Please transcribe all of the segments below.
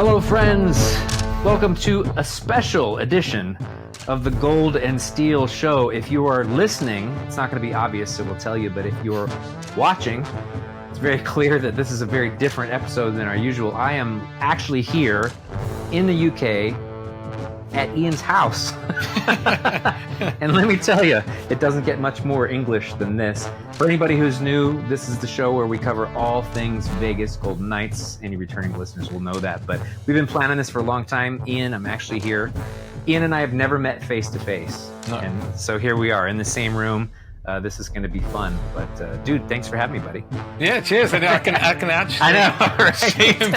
Hello, friends. Welcome to a special edition of the Gold and Steel Show. If you are listening, it's not going to be obvious, so we'll tell you, but if you're watching, it's very clear that this is a very different episode than our usual. I am actually here in the UK at Ian's house. And let me tell you, it doesn't get much more English than this. For anybody who's new, this is the show where we cover all things Vegas Golden Knights. Any returning listeners will know that, but we've been planning this for a long time. Ian, I'm actually here. Ian and I have never met face to face. And so here we are in the same room. This is going to be fun, but dude, thanks for having me, buddy. Yeah, cheers. I can actually. I know, right? See him,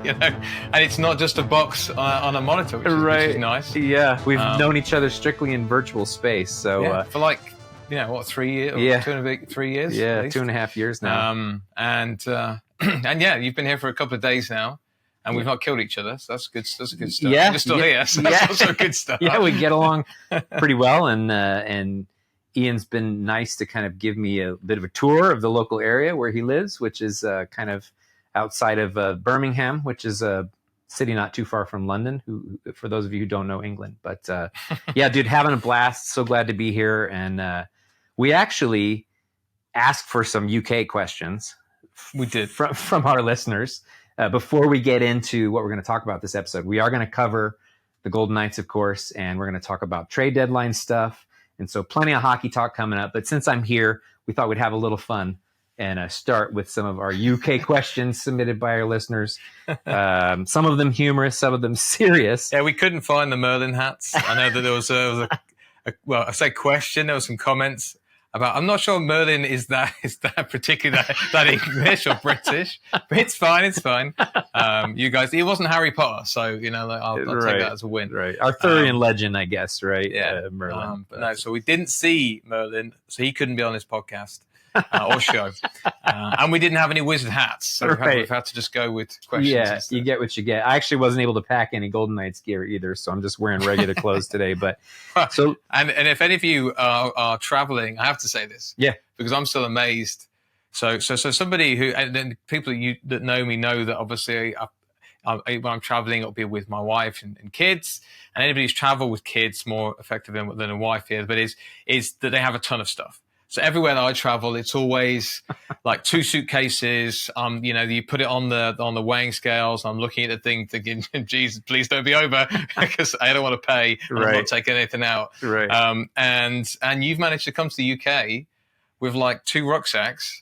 you know, and it's not just a box on a monitor, which is nice. Yeah, we've known each other strictly in virtual space, so for like, 3 years? Yeah, 3 years. Yeah, 2.5 years now. And yeah, you've been here for a couple of days now. And we've not killed each other, so that's good. That's good stuff. Yeah, you're still here, so that's also good stuff. Yeah, we get along pretty well, and Ian's been nice to kind of give me a bit of a tour of the local area where he lives, which is kind of outside of Birmingham, which is a city not too far from London, who, for those of you who don't know England. But yeah, dude, having a blast. So glad to be here. And we actually asked for some UK questions. We did. From our listeners. Before we get into what we're going to talk about this episode, we are going to cover the Golden Knights, of course, and we're going to talk about trade deadline stuff. And so plenty of hockey talk coming up. But since I'm here, we thought we'd have a little fun and start with some of our UK questions submitted by our listeners. Some of them humorous, some of them serious. Yeah, we couldn't find the Merlin hats. I know that there was well, I say question. There was some comments about. I'm not sure Merlin is that particularly that English or British, but it's fine. It's fine. You guys, it wasn't Harry Potter, so I'll take that as a win. Right, Arthurian legend, I guess. Right. Yeah, Merlin. But no, so we didn't see Merlin, so he couldn't be on this podcast or show, and we didn't have any wizard hats, so we've had to just go with questions. Yeah, instead. You get what you get. I actually wasn't able to pack any Golden Knights gear either, so I'm just wearing regular clothes today. But so, and if any of you are traveling, I have to say this, because I'm still amazed. So somebody who, and then people that know me know that obviously when I'm traveling, it'll be with my wife and kids, and anybody who's traveled with kids more effective than a wife here, but is that they have a ton of stuff. So everywhere that I travel, it's always like 2 suitcases. You put it on the weighing scales. I'm looking at the thing thinking, Jesus, please don't be over, because I don't want to pay. I'm not taking anything out. Right. And you've managed to come to the UK with like 2 rucksacks.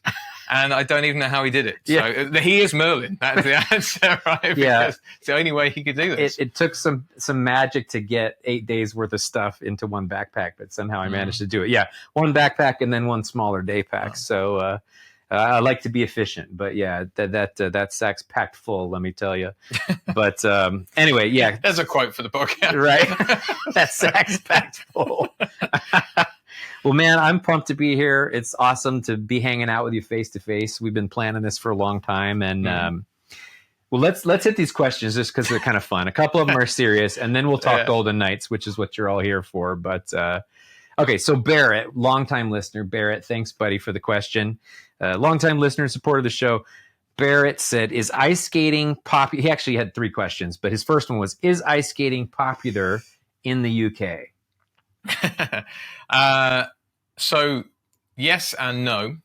And I don't even know how he did it. Yeah. So he is Merlin. That's the answer, right? Yeah. Because it's the only way he could do this. It took some magic to get 8 days worth of stuff into one backpack, but somehow I managed to do it. Yeah, one backpack and then one smaller day pack. Oh. So I like to be efficient, but yeah, that sack's packed full. Let me tell you. But anyway, yeah. There's a quote for the podcast, right? That sack's packed full. Well, man, I'm pumped to be here. It's awesome to be hanging out with you face to face. We've been planning this for a long time, and well, let's hit these questions just because they're kind of fun. A couple of them are serious, and then we'll talk Golden Knights, which is what you're all here for. But okay, so Barrett, longtime listener, Barrett, thanks, buddy, for the question. Longtime listener, supporter of the show. Barrett said, "Is ice skating popular?" He actually had 3 questions, but his first one was, "Is ice skating popular in the UK?" So yes and no.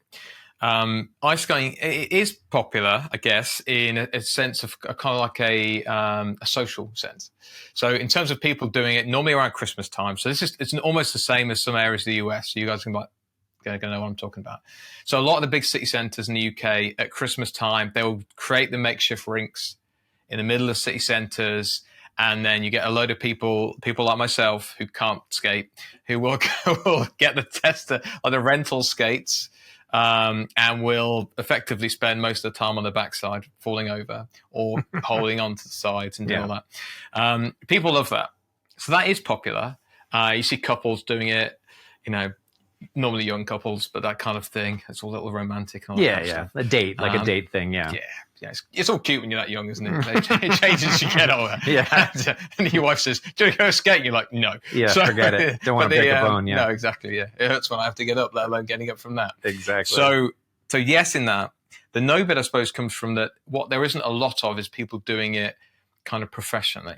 Ice skating is popular, I guess, in a sense of kind of like a social sense. So in terms of people doing it normally around Christmas time. So it's almost the same as some areas of the US. So you guys can going to know what I'm talking about. So a lot of the big city centers in the UK at Christmas time, they will create the makeshift rinks in the middle of city centers. And then you get a load of people like myself who can't skate, who will get the tester or the rental skates, and will effectively spend most of the time on the backside, falling over or holding onto the sides and doing all that. People love that, so that is popular. You see couples doing it, normally young couples, but that kind of thing. It's all a little romantic. And all that stuff. A date, like a date thing. Yeah. It's all cute when you're that young, isn't it? It changes as you get older. Yeah. And your wife says, "Do you want to go skate?" You're like, "No." Yeah, forget it. Don't want to break a bone. Yeah. No, exactly. Yeah, it hurts when I have to get up, let alone getting up from that. Exactly. So yes, in that. The no bit, I suppose, comes from that what there isn't a lot of is people doing it kind of professionally.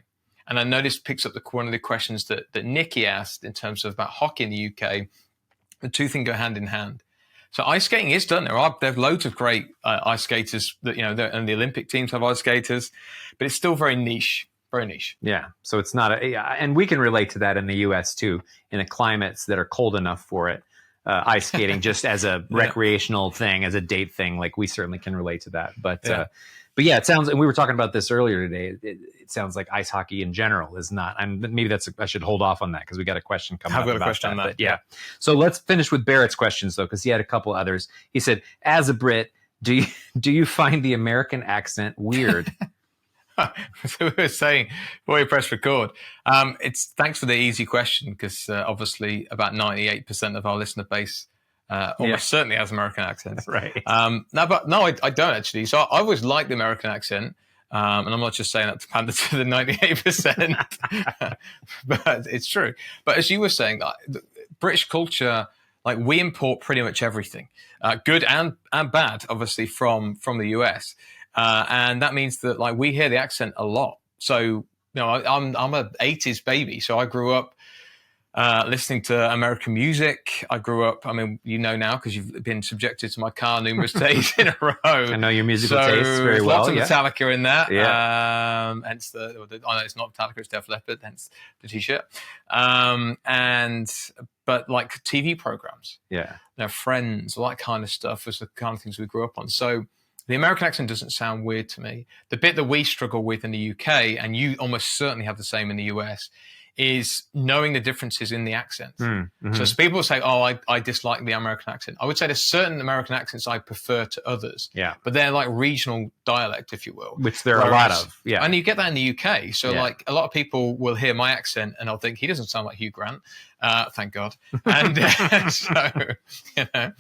And I noticed picks up one of the questions that Nikki asked in terms of about hockey in the UK. The two things go hand in hand. So ice skating is done. There are loads of great ice skaters that, you know, and the Olympic teams have ice skaters, but it's still very niche. Very niche. Yeah. So it's not and we can relate to that in the US too, in the climates that are cold enough for it. Ice skating just as a recreational thing, as a date thing, like we certainly can relate to that. But yeah, it sounds, and we were talking about this earlier today. It sounds like ice hockey in general is not. And maybe I should hold off on that because we got a question coming up. I've got about a question on that. But yeah. So let's finish with Barrett's questions though, because he had a couple others. He said, "As a Brit, do you find the American accent weird?" So we were saying before we press record, it's thanks for the easy question because obviously about 98% of our listener base almost certainly has American accents. Right. No, I don't actually. So I always like the American accent. And I'm not just saying that to pander to the 98%, but it's true. But as you were saying, British culture, like we import pretty much everything, good and bad, obviously from the US. And that means that like we hear the accent a lot. So, you know, I'm a 80s baby. So I grew up listening to American music. I grew up, I mean, you know now because you've been subjected to my car numerous days in a row. I know your musical tastes very well. Lots of Metallica in that. Yeah. Hence I know it's not Metallica, it's Def Leppard, hence the t-shirt. But like TV programs. Yeah. You know, Friends, all that kind of stuff was the kind of things we grew up on. So the American accent doesn't sound weird to me. The bit that we struggle with in the UK, and you almost certainly have the same in the US, is knowing the differences in the accents. Mm-hmm. So people say, oh, I dislike the American accent. I would say there's certain American accents I prefer to others. Yeah. But they're like regional dialect, if you will. Which there are a lot of. Yeah. And you get that in the UK. So like a lot of people will hear my accent and they'll think he doesn't sound like Hugh Grant. Thank God. And so, you know,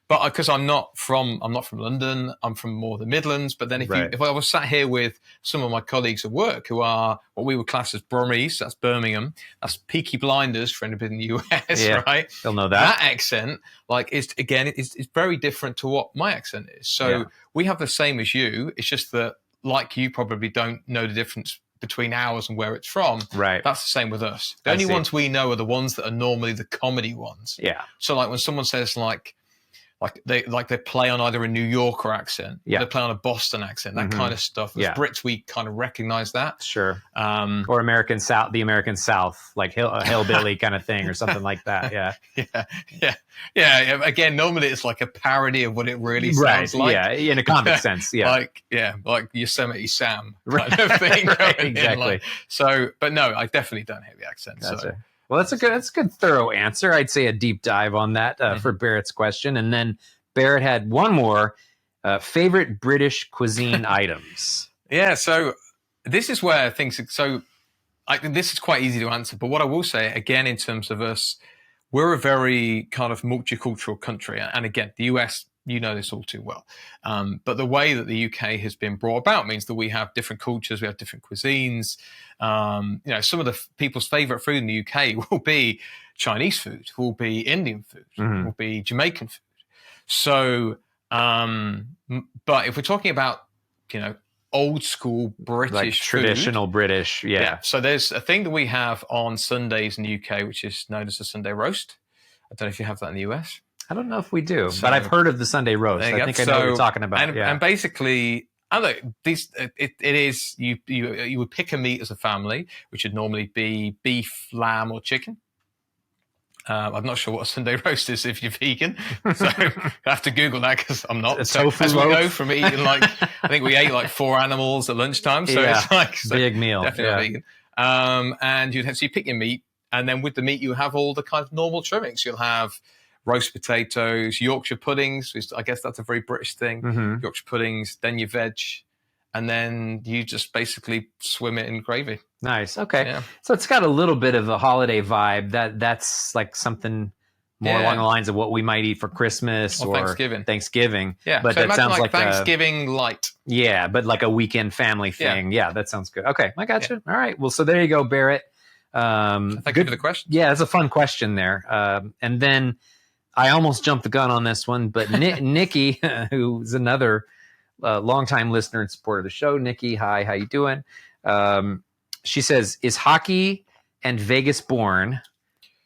but because I'm not from London, I'm from more the Midlands. But then if I was sat here with some of my colleagues at work who are what we would class as Brummies, that's Birmingham, that's Peaky Blinders for anybody in the US, right? They'll know that. That accent, like, is very different to what my accent is. So we have the same as you. It's just that, like you probably don't know the difference between ours and where it's from. Right. That's the same with us. The only ones we know are the ones that are normally the comedy ones. Yeah. So like when someone says like they play on either a New Yorker accent, they play on a Boston accent, that kind of stuff. As Brits, we kind of recognize that. Sure. Or American South, the American South, like a hillbilly kind of thing or something like that. Yeah. Again, normally it's like a parody of what it really sounds like. Yeah, in a comic sense. Yeah. Like Yosemite Sam kind of thing. Exactly. So, but no, I definitely don't hear the accent. Gotcha. So. Well, that's a good thorough answer. I'd say a deep dive on that for Barrett's question. And then Barrett had one more, favorite British cuisine items. Yeah, so this is where things this is quite easy to answer. But what I will say, again, in terms of us, we're a very kind of multicultural country. And again, the US, you know this all too well. But the way that the UK has been brought about means that we have different cultures, we have different cuisines. You know, some of the people's favorite food in the UK will be Chinese food, will be Indian food, will be Jamaican food. So, but if we're talking about, you know, old school British like traditional food, British, yeah. So there's a thing that we have on Sundays in the UK, which is known as a Sunday roast. I don't know if you have that in the US. I don't know if we do, but I've heard of the Sunday roast. I think I know what you're talking about. And basically, look, it is you would pick a meat as a family, which would normally be beef, lamb, or chicken. I'm not sure what a Sunday roast is if you're vegan, so I have to Google that because I'm not. So as we go from eating I think we ate like 4 animals at lunchtime, so it's like big meal, definitely vegan. And you pick your meat, and then with the meat you have all the kind of normal trimmings. You'll have roast potatoes, Yorkshire puddings. I guess that's a very British thing. Yorkshire puddings, then your veg, and then you just basically swim it in gravy. Nice. Okay. Yeah. So it's got a little bit of a holiday vibe. That's like something more along the lines of what we might eat for Christmas or Thanksgiving. Yeah. But so that sounds like Thanksgiving light. Yeah, but like a weekend family thing. Yeah, that sounds good. Okay, I got you. All right. Well, so there you go, Barrett. Thank you for the question. Yeah, it's a fun question there. And then I almost jumped the gun on this one, but Nikki, who's another longtime listener and supporter of the show, Nikki, hi, how you doing? She says, "Is hockey and Vegas born?"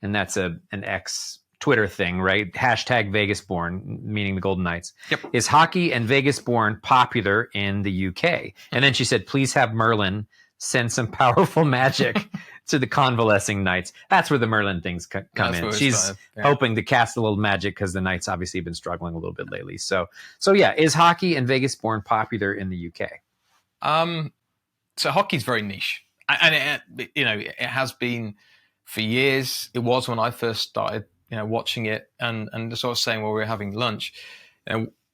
And that's an ex Twitter thing, right? Hashtag Vegas born, meaning the Golden Knights. Yep. Is hockey and Vegas born popular in the UK? And then she said, "Please have Merlin send some powerful magic to the convalescing Knights." That's where the Merlin things come in. She's hoping to cast a little magic because the Knights obviously have been struggling a little bit lately. So yeah, is hockey and Vegas born popular in the UK? So hockey's very niche, and it has been for years. It was when I first started, watching it, and sort of saying while we were having lunch,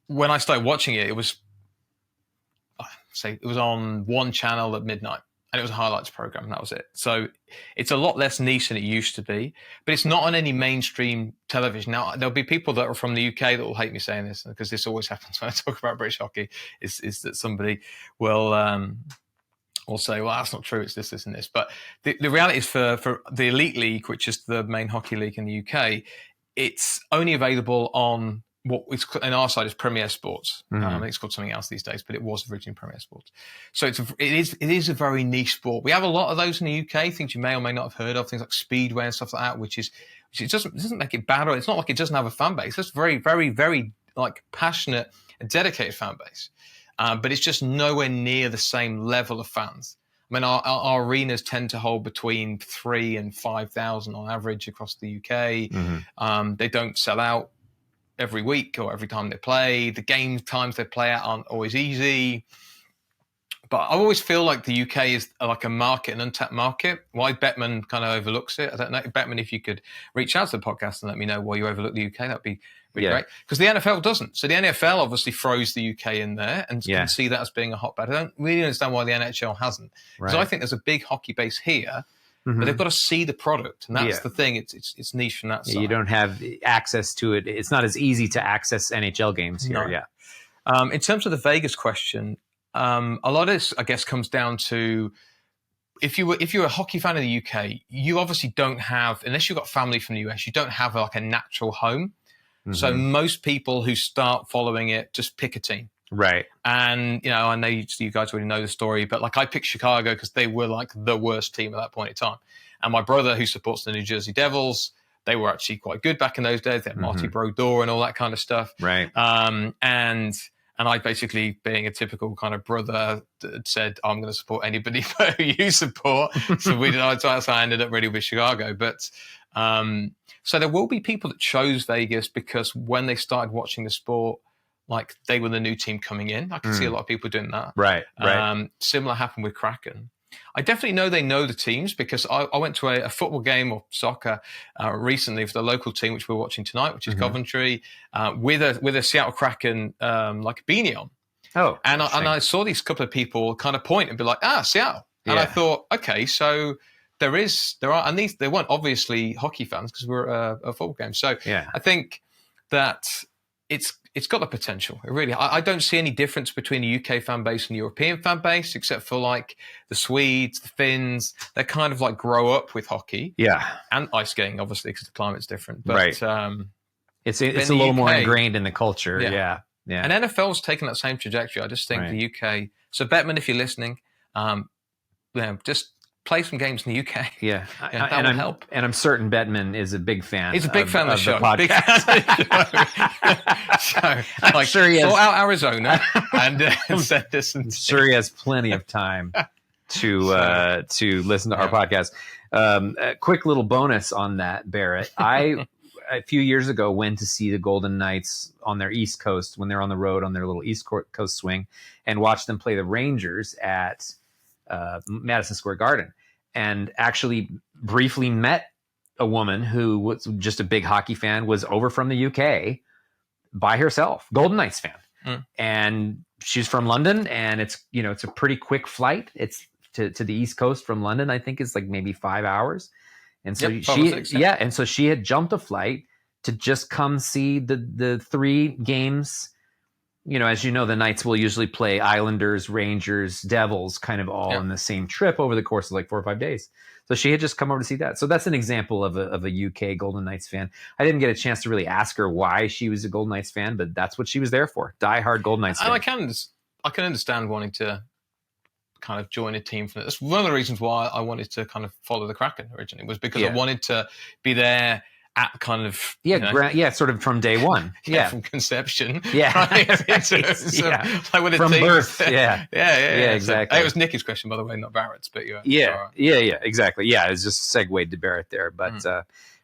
when I started watching it, it was on one channel at midnight. And it was a highlights program, and that was it. So it's a lot less niche than it used to be, but it's not on any mainstream television. Now, there'll be people that are from the UK that will hate me saying this, because this always happens when I talk about British hockey, is that somebody will say, well, that's not true, it's this, and this. But the reality is for the Elite League, which is the main hockey league in the UK, it's only available on what is in our side is Premier Sports. I think it's called something else these days, but it was originally Premier Sports. So it is a very niche sport. We have a lot of those in the UK, things you may or may not have heard of, things like Speedway and stuff like that, which it doesn't make it bad, or it's not like it doesn't have a fan base. It's very, very, very like passionate and dedicated fan base. But it's just nowhere near the same level of fans. I mean, our arenas tend to hold between 3,000 and 5,000 on average across the UK. They don't sell out every week or every time they play. The game times they play at aren't always easy. But I always feel like the UK is like a market, an untapped market. Why Bettman kind of overlooks it, I don't know. Bettman, if you could reach out to the podcast and let me know why you overlook the UK, that'd be great. Because the NFL doesn't. So the NFL obviously throws the UK in there and can see that as being a hotbed. I don't really understand why the NHL hasn't. Because I think there's a big hockey base here, but they've got to see the product, and that's the thing. It's niche from that side. You don't have access to it. It's not as easy to access NHL games here. No. In terms of the Vegas question, a lot of this, I guess, comes down to if you're a hockey fan in the UK, you obviously don't have, unless you've got family from the US, you don't have like a natural home. So most people who start following it just pick a team. Right. And, I know you guys already know the story, but like I picked Chicago because they were like the worst team at that point in time. And my brother, who supports the New Jersey Devils, they were actually quite good back in those days. They had Marty Brodeur and all that kind of stuff. Right. And I basically, being a typical kind of brother, said, I'm going to support anybody who you support. So that's how I ended up really with Chicago. But so there will be people that chose Vegas because when they started watching the sport, like they were the new team coming in. I can see a lot of people doing that. Right. Similar happened with Kraken. I definitely know they know the teams because I went to a football game or soccer recently for the local team, which we're watching tonight, which is Coventry, with a Seattle Kraken like a beanie on. Oh, and I saw these couple of people kind of point and be like, Seattle. And I thought, okay, so there are, and they weren't obviously hockey fans because we're a football game. So I think that it's got the potential. It really, I don't see any difference between the UK fan base and the European fan base, except for like the Swedes, the Finns. They kind of like grow up with hockey, and ice skating, obviously, because the climate's different. But it's a little more ingrained in the culture. Yeah. And NFL's taken that same trajectory. I just think the UK. So Bettman, if you're listening, just play some games in the UK. Yeah, that would help. And I'm certain Bettman is a big fan. He's a big fan of the show. Big fan of the show. So, I'm sure he has. Sort out Arizona and send us some. Sure, he has plenty of time to listen to our podcast. A quick little bonus on that, Barrett. I a few years ago went to see the Golden Knights on their East Coast when they're on the road on their little East Coast swing, and watched them play the Rangers at Madison Square Garden, and actually briefly met a woman who was just a big hockey fan, was over from the UK by herself, Golden Knights fan. And she's from London, and it's a pretty quick flight. It's to the East Coast from London, I think it's like maybe 5 hours. And so she had jumped a flight to just come see the 3 games. As you know, the Knights will usually play Islanders, Rangers, Devils, kind of all in the same trip over the course of like 4 or 5 days. So she had just come over to see that. So that's an example of a UK Golden Knights fan. I didn't get a chance to really ask her why she was a Golden Knights fan, but that's what she was there for. Die-hard Golden Knights fan. And I can understand wanting to kind of join a team from it. That's one of the reasons why I wanted to kind of follow the Kraken originally, was because I wanted to be there at kind of sort of from day one, from conception, right? From birth, exactly. It was Nicky's question, by the way, not Barrett's, but exactly. Yeah, it's just segued to Barrett there, but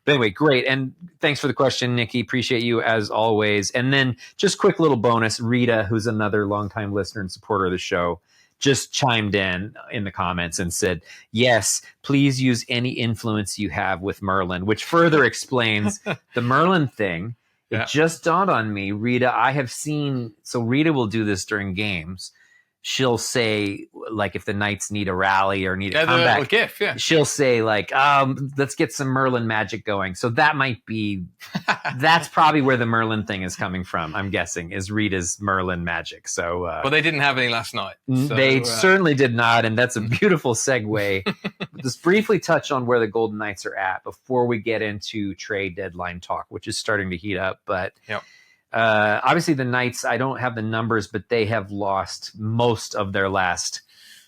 anyway, great, and thanks for the question, Nicky. Appreciate you as always. And then just quick little bonus: Rita, who's another longtime listener and supporter of the show, just chimed in the comments and said, yes, please use any influence you have with Merlin, which further explains the Merlin thing. It just dawned on me, Rita, I have seen, so Rita will do this during games. She'll say, like, if the Knights need a rally or need a comeback, she'll say, like, let's get some Merlin magic going. So that might be, that's probably where the Merlin thing is coming from, I'm guessing, is Rita's Merlin magic. So, well, they didn't have any last night. So, they certainly did not, and that's a beautiful segue. Just briefly touch on where the Golden Knights are at before we get into trade deadline talk, which is starting to heat up. But obviously the Knights, I don't have the numbers, but they have lost most of their last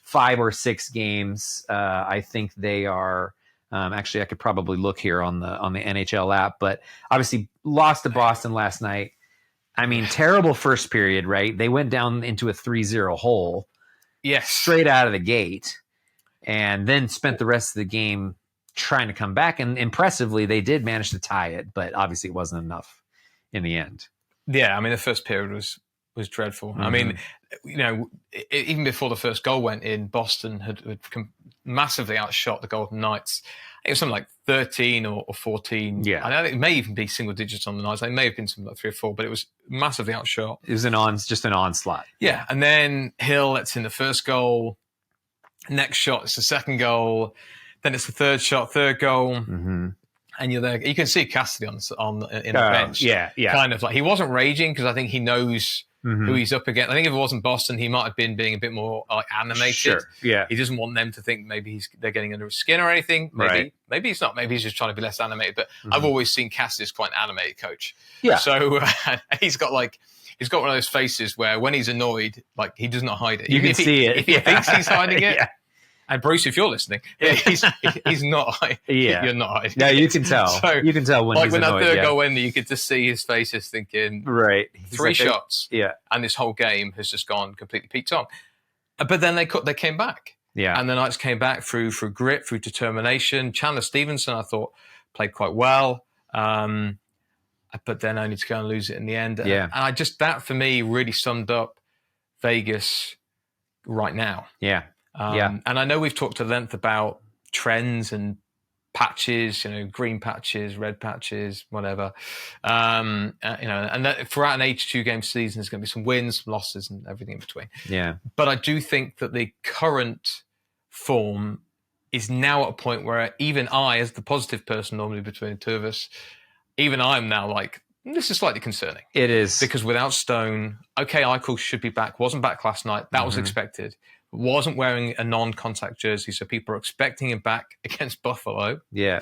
5 or 6 games. I think they are actually, I could probably look here on the NHL app, but obviously lost to Boston last night. I mean, terrible first period, right? They went down into a 3-0 hole. Yes. Straight out of the gate, and then spent the rest of the game trying to come back. And impressively, they did manage to tie it, but obviously it wasn't enough in the end. Yeah, I mean, the first period was dreadful. I mean, even before the first goal went in, Boston had massively outshot the Golden Knights. It was something like 13 or 14. Yeah. I know it may even be single digits on the Knights. It may have been something like 3 or 4, but it was massively outshot. It was just an onslaught. Yeah, and then Hill lets in the first goal. Next shot, it's the second goal. Then it's the third shot, third goal. Mm-hmm. And you're there. You can see Cassidy in the bench. Yeah. Kind of like, he wasn't raging because I think he knows who he's up against. I think if it wasn't Boston, he might have been being a bit more animated. Sure. Yeah. He doesn't want them to think maybe they're getting under his skin or anything. Maybe he's not. Maybe he's just trying to be less animated. But I've always seen Cassidy as quite an animated coach. Yeah. So he's got one of those faces where when he's annoyed, like, he does not hide it. You can see it. If he thinks he's hiding it. And Bruce, if you're listening, he's not. You're not hiding. No, you can tell. So, you can tell when he's annoyed. Like when that third goal in, you get to see his face is thinking, right, 3 shots, and this whole game has just gone completely peaked on. But then they came back, and the Knights came back through grit, through determination. Chandler Stevenson, I thought, played quite well, but then only to go and lose it in the end. Yeah, and that for me really summed up Vegas right now. Yeah. And I know we've talked at length about trends and patches, green patches, red patches, whatever. And that throughout an 82 game season, there's going to be some wins, some losses, and everything in between. Yeah. But I do think that the current form is now at a point where even I, as the positive person normally between the two of us, even I'm now like, this is slightly concerning. It is. Because without Stone, okay, Eichel should be back. Wasn't back last night. That was expected. Wasn't wearing a non-contact jersey, so people are expecting him back against Buffalo. Yeah.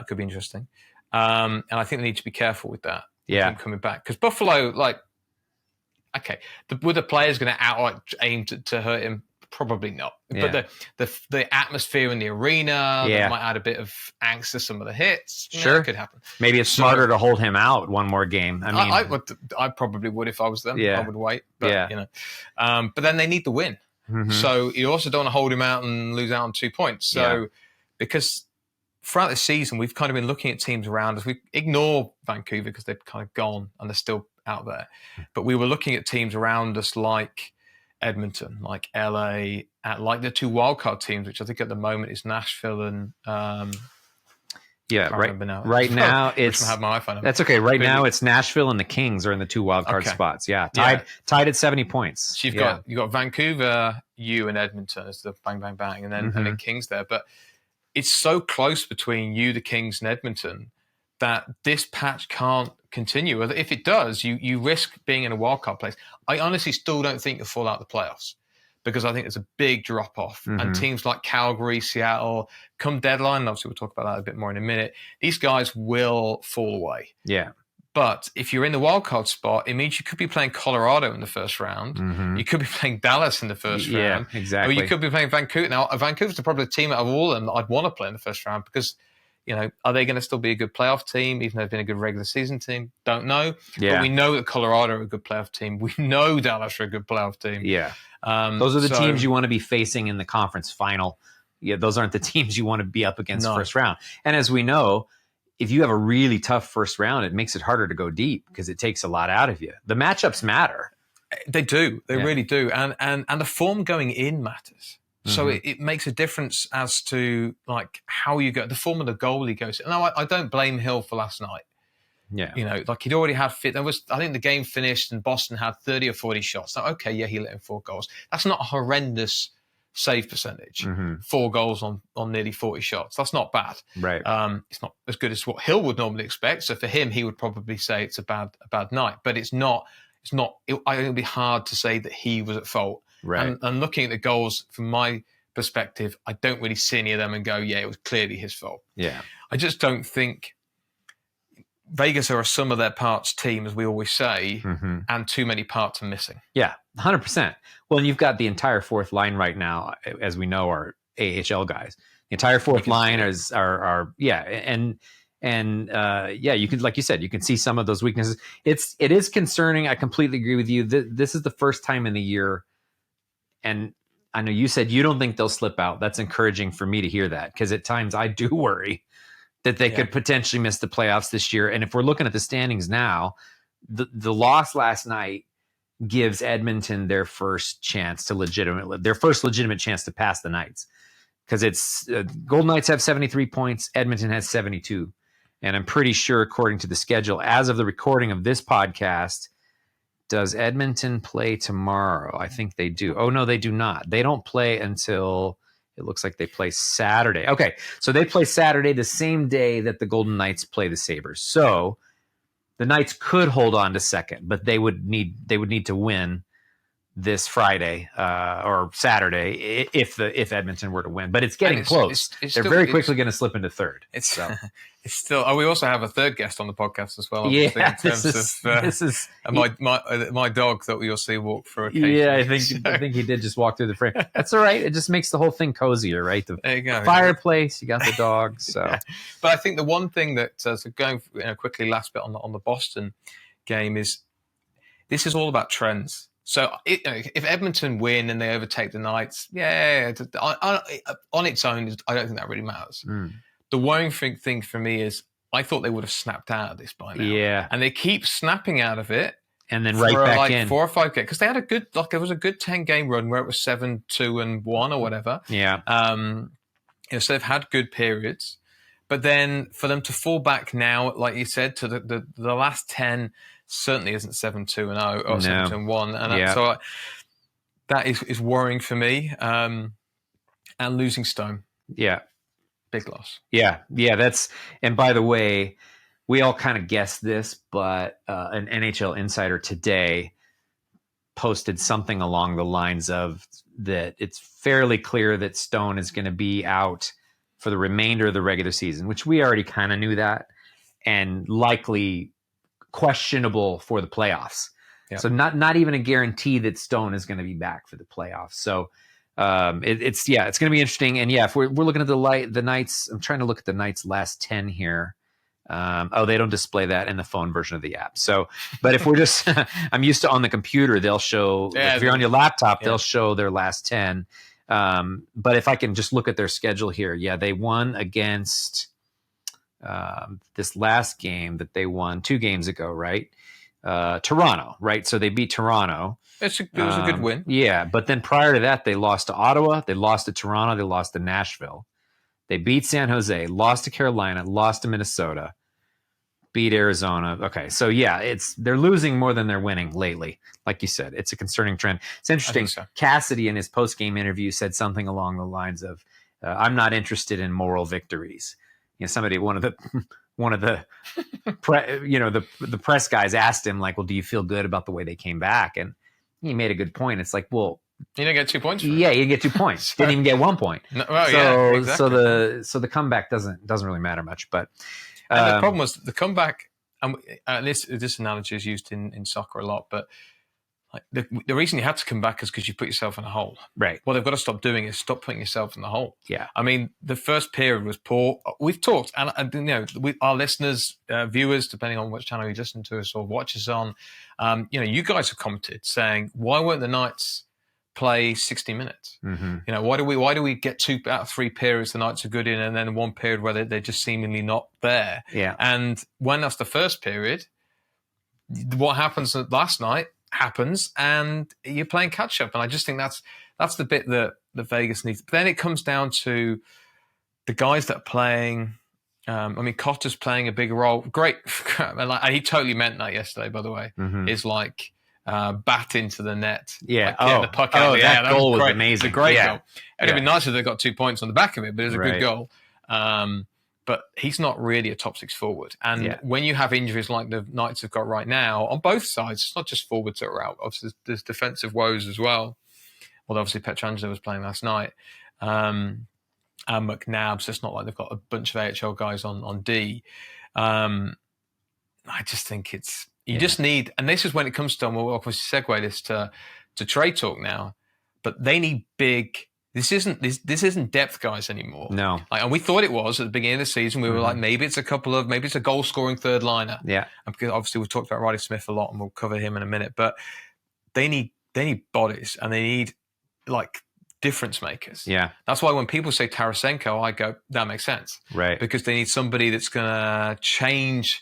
Could be interesting. And I think they need to be careful with that. Yeah. Him coming back. Because Buffalo, were the players going to outright aim to hurt him? Probably not. Yeah. But the atmosphere in the arena that might add a bit of angst to some of the hits. Sure. It could happen. Maybe it's smarter to hold him out one more game. I mean, I probably would if I was them. Yeah. I would wait. But, but then they need the win. Mm-hmm. So you also don't want to hold him out and lose out on 2 points. So because throughout the season, we've kind of been looking at teams around us. We ignore Vancouver because they've kind of gone and they're still out there. But we were looking at teams around us like Edmonton, like LA, like the 2 wildcard teams, which I think at the moment is Nashville and right now it's I have my iPhone. That's okay. Right now it's Nashville and the Kings are in the 2 wildcard spots. Yeah, tied at 70 points. So you've got Vancouver, you and Edmonton as the bang bang bang, and then Kings there. But it's so close between you, the Kings, and Edmonton that this patch can't continue. If it does, you risk being in a wildcard place. I honestly still don't think you'll fall out of the playoffs. because I think there's a big drop off. And teams like Calgary, Seattle, come deadline, obviously we'll talk about that a bit more in a minute, these guys will fall away. Yeah. But if you're in the wildcard spot, it means you could be playing Colorado in the first round. You could be playing Dallas in the first round. Yeah, exactly. Or you could be playing Vancouver. Now, Vancouver's probably the team out of all of them that I'd want to play in the first round because, are they going to still be a good playoff team, even though they've been a good regular season team? Don't know. Yeah. But we know that Colorado are a good playoff team. We know Dallas are a good playoff team. Yeah. Those are the teams you want to be facing in the conference final. Yeah, those aren't the teams you want to be up against first round. And as we know, if you have a really tough first round, it makes it harder to go deep because it takes a lot out of you. The matchups matter. They do. They really do. And the form going in matters. So it makes a difference as to like how you go, the form of the goalie goes. No, I don't blame Hill for last night. Yeah. Like he'd already had fit. I think the game finished and Boston had 30 or 40 shots. Now, okay, yeah, he let in 4 goals. That's not a horrendous save percentage. 4 goals on nearly 40 shots. That's not bad. Right. It's not as good as what Hill would normally expect. So for him, he would probably say it's a bad night. But it's not. I think it'd be hard to say that he was at fault. Right. And looking at the goals from my perspective, I don't really see any of them and go, yeah, it was clearly his fault. Yeah. I just don't think Vegas are a sum of their parts team, as we always say, and too many parts are missing. Yeah, 100%. Well, and you've got the entire fourth line right now, as we know, are AHL guys. The entire fourth line are you can, like you said, you can see some of those weaknesses. It is concerning. I completely agree with you. This is the first time in the year, and I know you said you don't think they'll slip out. That's encouraging for me to hear that, because at times I do worry that they could potentially miss the playoffs this year. And if we're looking at the standings now, the loss last night gives Edmonton their first legitimate chance to pass the Knights, because it's Golden Knights have 73 points, Edmonton has 72. And I'm pretty sure, according to the schedule, as of the recording of this podcast, does Edmonton play tomorrow? I think they do. Oh, no, they do not. They don't play until, it looks like they play Saturday. Okay, so they play Saturday the same day that the Golden Knights play the Sabres. So the Knights could hold on to second, but they would need to win this Friday or Saturday if Edmonton were to win. But it's getting close. They're very quickly going to slip into third. It's still. Oh, we also have a third guest on the podcast as well. Yeah, this is my dog that you'll see walk through occasionally. Yeah, I think he did just walk through the frame. That's all right. It just makes the whole thing cozier, right? There you go. Fireplace. You got the dog. So, yeah. But I think the one thing that so going quickly, last bit on the Boston game is this is all about trends. So if Edmonton win and they overtake the Knights, on its own, I don't think that really matters. The worrying thing for me is I thought they would have snapped out of this by now. Yeah. And they keep snapping out of it. And then right back in. 4 or 5 games. Because they had it was a good 10-game run where it was 7-2-1 or whatever. Yeah. So they've had good periods. But then for them to fall back now, like you said, to the last 10 certainly isn't 7-2-0 or 7-2-1. And so that is worrying for me. And losing Stone. Yeah. Big loss. Yeah. And by the way, we all kind of guessed this, but an NHL insider today posted something along the lines of that it's fairly clear that Stone is going to be out for the remainder of the regular season, which we already kind of knew that, and likely questionable for the playoffs. Yeah. So not even a guarantee that Stone is going to be back for the playoffs. So it's going to be interesting. And if we're looking at the Knights, I'm trying to look at the Knights' last 10 here. They don't display that in the phone version of the app. So, but if we're just, I'm used to on the computer, they'll show, if you're on your laptop, they'll show their last 10. But if I can just look at their schedule here, they won against this last game that they won 2 games ago, right? Toronto, right? So they beat Toronto. It was a good win. Yeah, but then prior to that, they lost to Ottawa, they lost to Toronto, they lost to Nashville. They beat San Jose, lost to Carolina, lost to Minnesota, beat Arizona. Okay, so they're losing more than they're winning lately. Like you said, it's a concerning trend. It's interesting. So. Cassidy in his post-game interview said something along the lines of, "I'm not interested in moral victories." One of the the press guys asked him, like, "Well, do you feel good about the way they came back?" And he made a good point. It's like, well, You don't get 2 points for it. Yeah, you get 2 points. Didn't even get 1 point. No, well, yeah, exactly. So the comeback doesn't really matter much. But and the problem was the comeback. And this analogy is used in soccer a lot, but like the reason you had to come back is because you put yourself in a hole. Right. What they've got to stop doing is stop putting yourself in the hole. Yeah. I mean, the first period was poor. We've talked, and you know, our listeners, viewers, depending on which channel you listen to us or watch us on, you know, you guys have commented saying, why won't the Knights play 60 minutes? Mm-hmm. You know, why do we get 2 out of 3 periods the Knights are good in, and then one period where they're just seemingly not there? Yeah. And when that's the first period, what happens last night happens, and you're playing catch up. And I just think that's the bit that Vegas needs. But then it comes down to the guys that are playing. I mean, Cotter's playing a bigger role. Great, and he totally meant that yesterday. By the way, is like bat into the net. Yeah, like, the puck out of the air. That goal was great. amazing. It's a great goal. And it'd be nicer if they got 2 points on the back of it, but it was a Right. good goal. But he's not really a top 6 forward. And when you have injuries like the Knights have got right now, on both sides, it's not just forwards that are out. Obviously, there's defensive woes as well. Although obviously Pietrangelo was playing last night. And McNabb, so it's not like they've got a bunch of AHL guys on D. I just think you just need, and this is when it comes to, and we'll obviously segue this to trade talk now, but they need big. This isn't depth guys anymore. No. And we thought it was at the beginning of the season. We were like, maybe it's a goal scoring third liner. Yeah. And because obviously we've talked about Riley Smith a lot, and we'll cover him in a minute. But they need bodies, and they need like difference makers. Yeah. That's why when people say Tarasenko, I go, that makes sense. Right. Because they need somebody that's going to change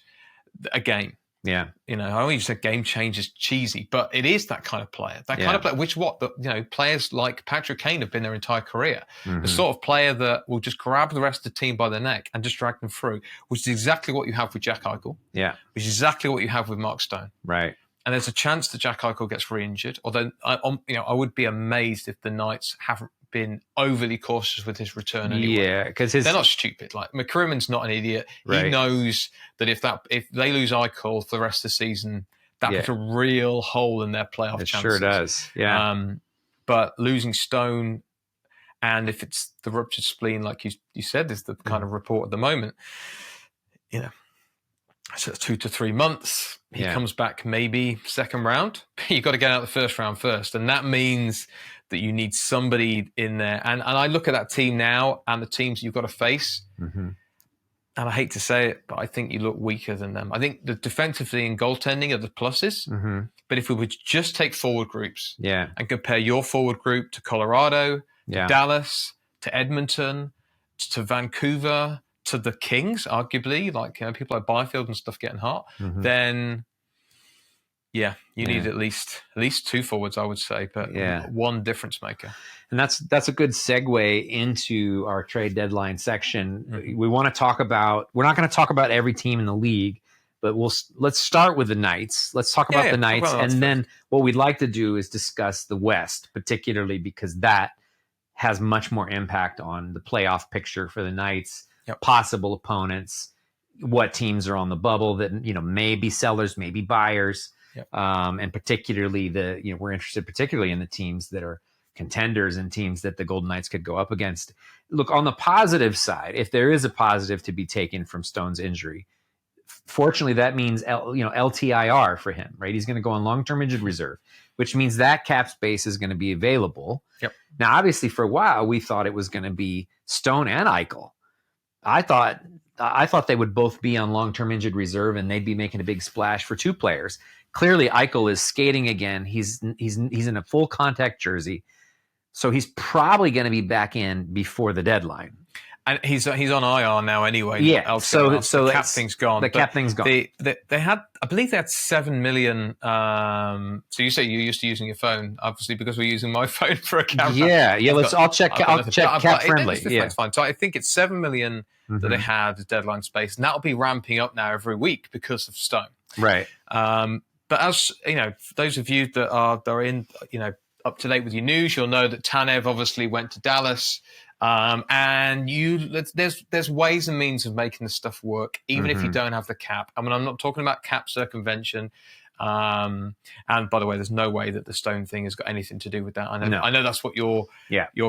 a game. Yeah. You know, I don't use a game change is cheesy, but it is that kind of player. That kind of player, players like Patrick Kane have been their entire career. The sort of player that will just grab the rest of the team by the neck and just drag them through, which is exactly what you have with Jack Eichel. Yeah. Which is exactly what you have with Mark Stone. Right. And there's a chance that Jack Eichel gets re-injured. Although, I would be amazed if the Knights haven't been overly cautious with his return anyway. Yeah, because they're not stupid. Like McCrimmon's not an idiot. Right. He knows that if they lose Eichel for the rest of the season, that puts a real hole in their playoff chances. Sure does. Yeah. But losing Stone, and if it's the ruptured spleen, like you said, is the kind of report at the moment. You know, so 2 to 3 months. He comes back maybe second round. You've got to get out the first round first, and that means that you need somebody in there. And I look at that team now and the teams you've got to face, and I hate to say it, but I think you look weaker than them. I think the defensively and goaltending are the pluses, but if we would just take forward groups and compare your forward group to Colorado, to Dallas, to Edmonton, to Vancouver, to the Kings, arguably, like people like Byfield and stuff getting hot, then you need at least 2 forwards, I would say, but one difference maker. And that's a good segue into our trade deadline section. We want to talk about, we're not going to talk about every team in the league, but let's start with the Knights. Let's talk about the Knights. And then what we'd like to do is discuss the West, particularly because that has much more impact on the playoff picture for the Knights, possible opponents, what teams are on the bubble that, may be sellers, maybe buyers. And particularly we're interested particularly in the teams that are contenders and teams that the Golden Knights could go up against. Look, on the positive side, if there is a positive to be taken from Stone's injury, fortunately that means LTIR for him, right? He's going to go on long-term injured reserve, which means that cap space is going to be available. Now, obviously, for a while we thought it was going to be Stone and Eichel. I thought they would both be on long-term injured reserve and they'd be making a big splash for 2 players. Clearly, Eichel is skating again. He's in a full contact jersey, so he's probably going to be back in before the deadline. And he's on IR now anyway. Yeah, so the cap thing's gone. The cap thing's gone. They had, I believe they had 7 million. So you say you're used to using your phone, obviously, because we're using my phone for a camera. I'll check cap friendly. It's fine. So I think it's 7 million that they had as deadline space, and that'll be ramping up now every week because of Stone. Right. But as those of you that are in up to date with your news, you'll know that Tanev obviously went to Dallas. And there's ways and means of making the stuff work, even if you don't have the cap. I mean, I'm not talking about cap circumvention. And by the way, there's no way that the stone thing has got anything to do with that. I know that's what your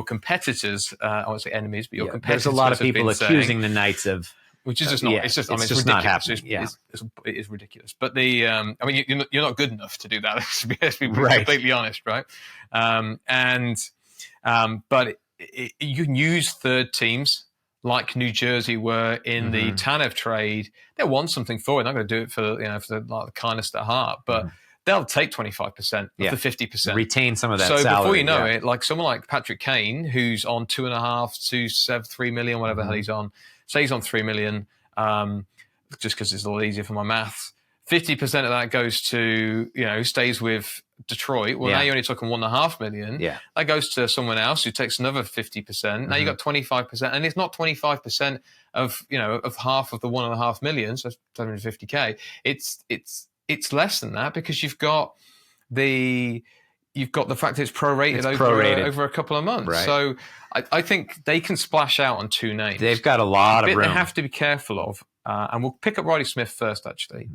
competitors, I won't say enemies, but your competitors. There's a lot of people accusing saying, the Knights of, which is just not. It's just. I mean, it's just ridiculous. not happening. It is ridiculous. But I mean, you're not good enough to do that. Let's be Right. completely honest, right? But you can use third teams like New Jersey were in the Tanev trade. They'll want something for it. They're not going to do it for the kindest at heart, but they'll take 25% of the 50%. Retain some of that so salary. Before you know it, like someone like Patrick Kane, who's on 2.5 to 3 million, whatever the hell he's on, say he's on 3 million, just because it's a lot easier for my maths. 50% of that goes to, stays with Detroit. Well, now you're only talking 1.5 million. Yeah. That goes to someone else who takes another 50%. Now you got 25%, and it's not 25% of half of the 1.5 million, so 750K. It's less than that, because you've got the fact that it's prorated over a couple of months. Right. So I think they can splash out on two names. They've got a lot of room. They have to be careful of, and we'll pick up Riley Smith first, actually.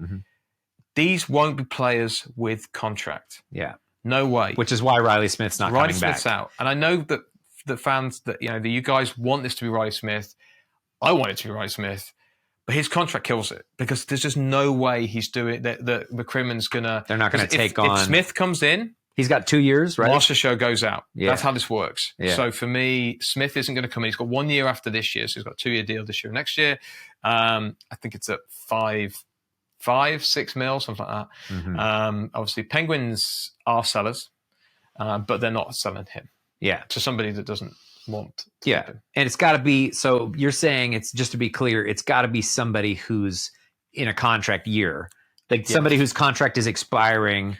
These won't be players with contract. Yeah. No way. Which is why Riley Smith's not coming back. Riley Smith's out. And I know that the fans, that you guys want this to be Riley Smith. I want it to be Riley Smith. But his contract kills it, because there's just no way he's doing that. The McCrimmon's gonna. They're not going to take on. If Smith comes in, he's got 2 years, right? Master Show goes out. Yeah. That's how this works. Yeah. So for me, Smith isn't going to come in. He's got 1 year after this year, so he's got a 2-year deal this year, next year. I think it's at 6 mil, something like that. Obviously, Penguins are sellers, but they're not selling him. Yeah. To somebody that doesn't want. Yeah. And it's got to be, so you're saying, it's just to be clear, it's got to be somebody who's in a contract year, like somebody whose contract is expiring.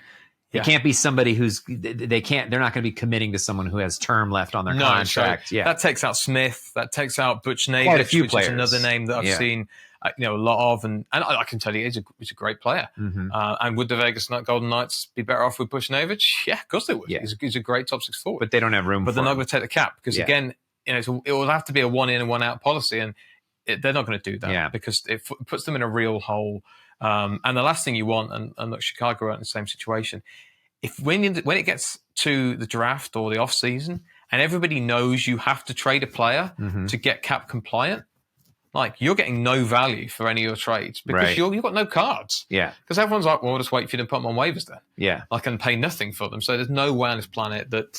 It can't be somebody they're not going to be committing to someone who has term left on their contract. So that takes out Smith. That takes out Butch Navich, which is another name that I've seen a lot of, and I can tell you he's a great player. And would the Vegas Golden Knights be better off with Butch Navich? Yeah, of course they would. Yeah. He's a great top 6 forward. But they don't have room. But they're not going to take the cap, because again, it will have to be a 1 in and 1 out policy, and they're not going to do that because it puts them in a real hole. And the last thing you want, and look, Chicago are in the same situation. When it gets to the draft or the off season, and everybody knows you have to trade a player to get cap compliant, like, you're getting no value for any of your trades, because you've got no cards. Yeah. Because everyone's like, well, we'll just wait for you to put them on waivers then. Yeah. I can pay nothing for them. So there's no way on this planet that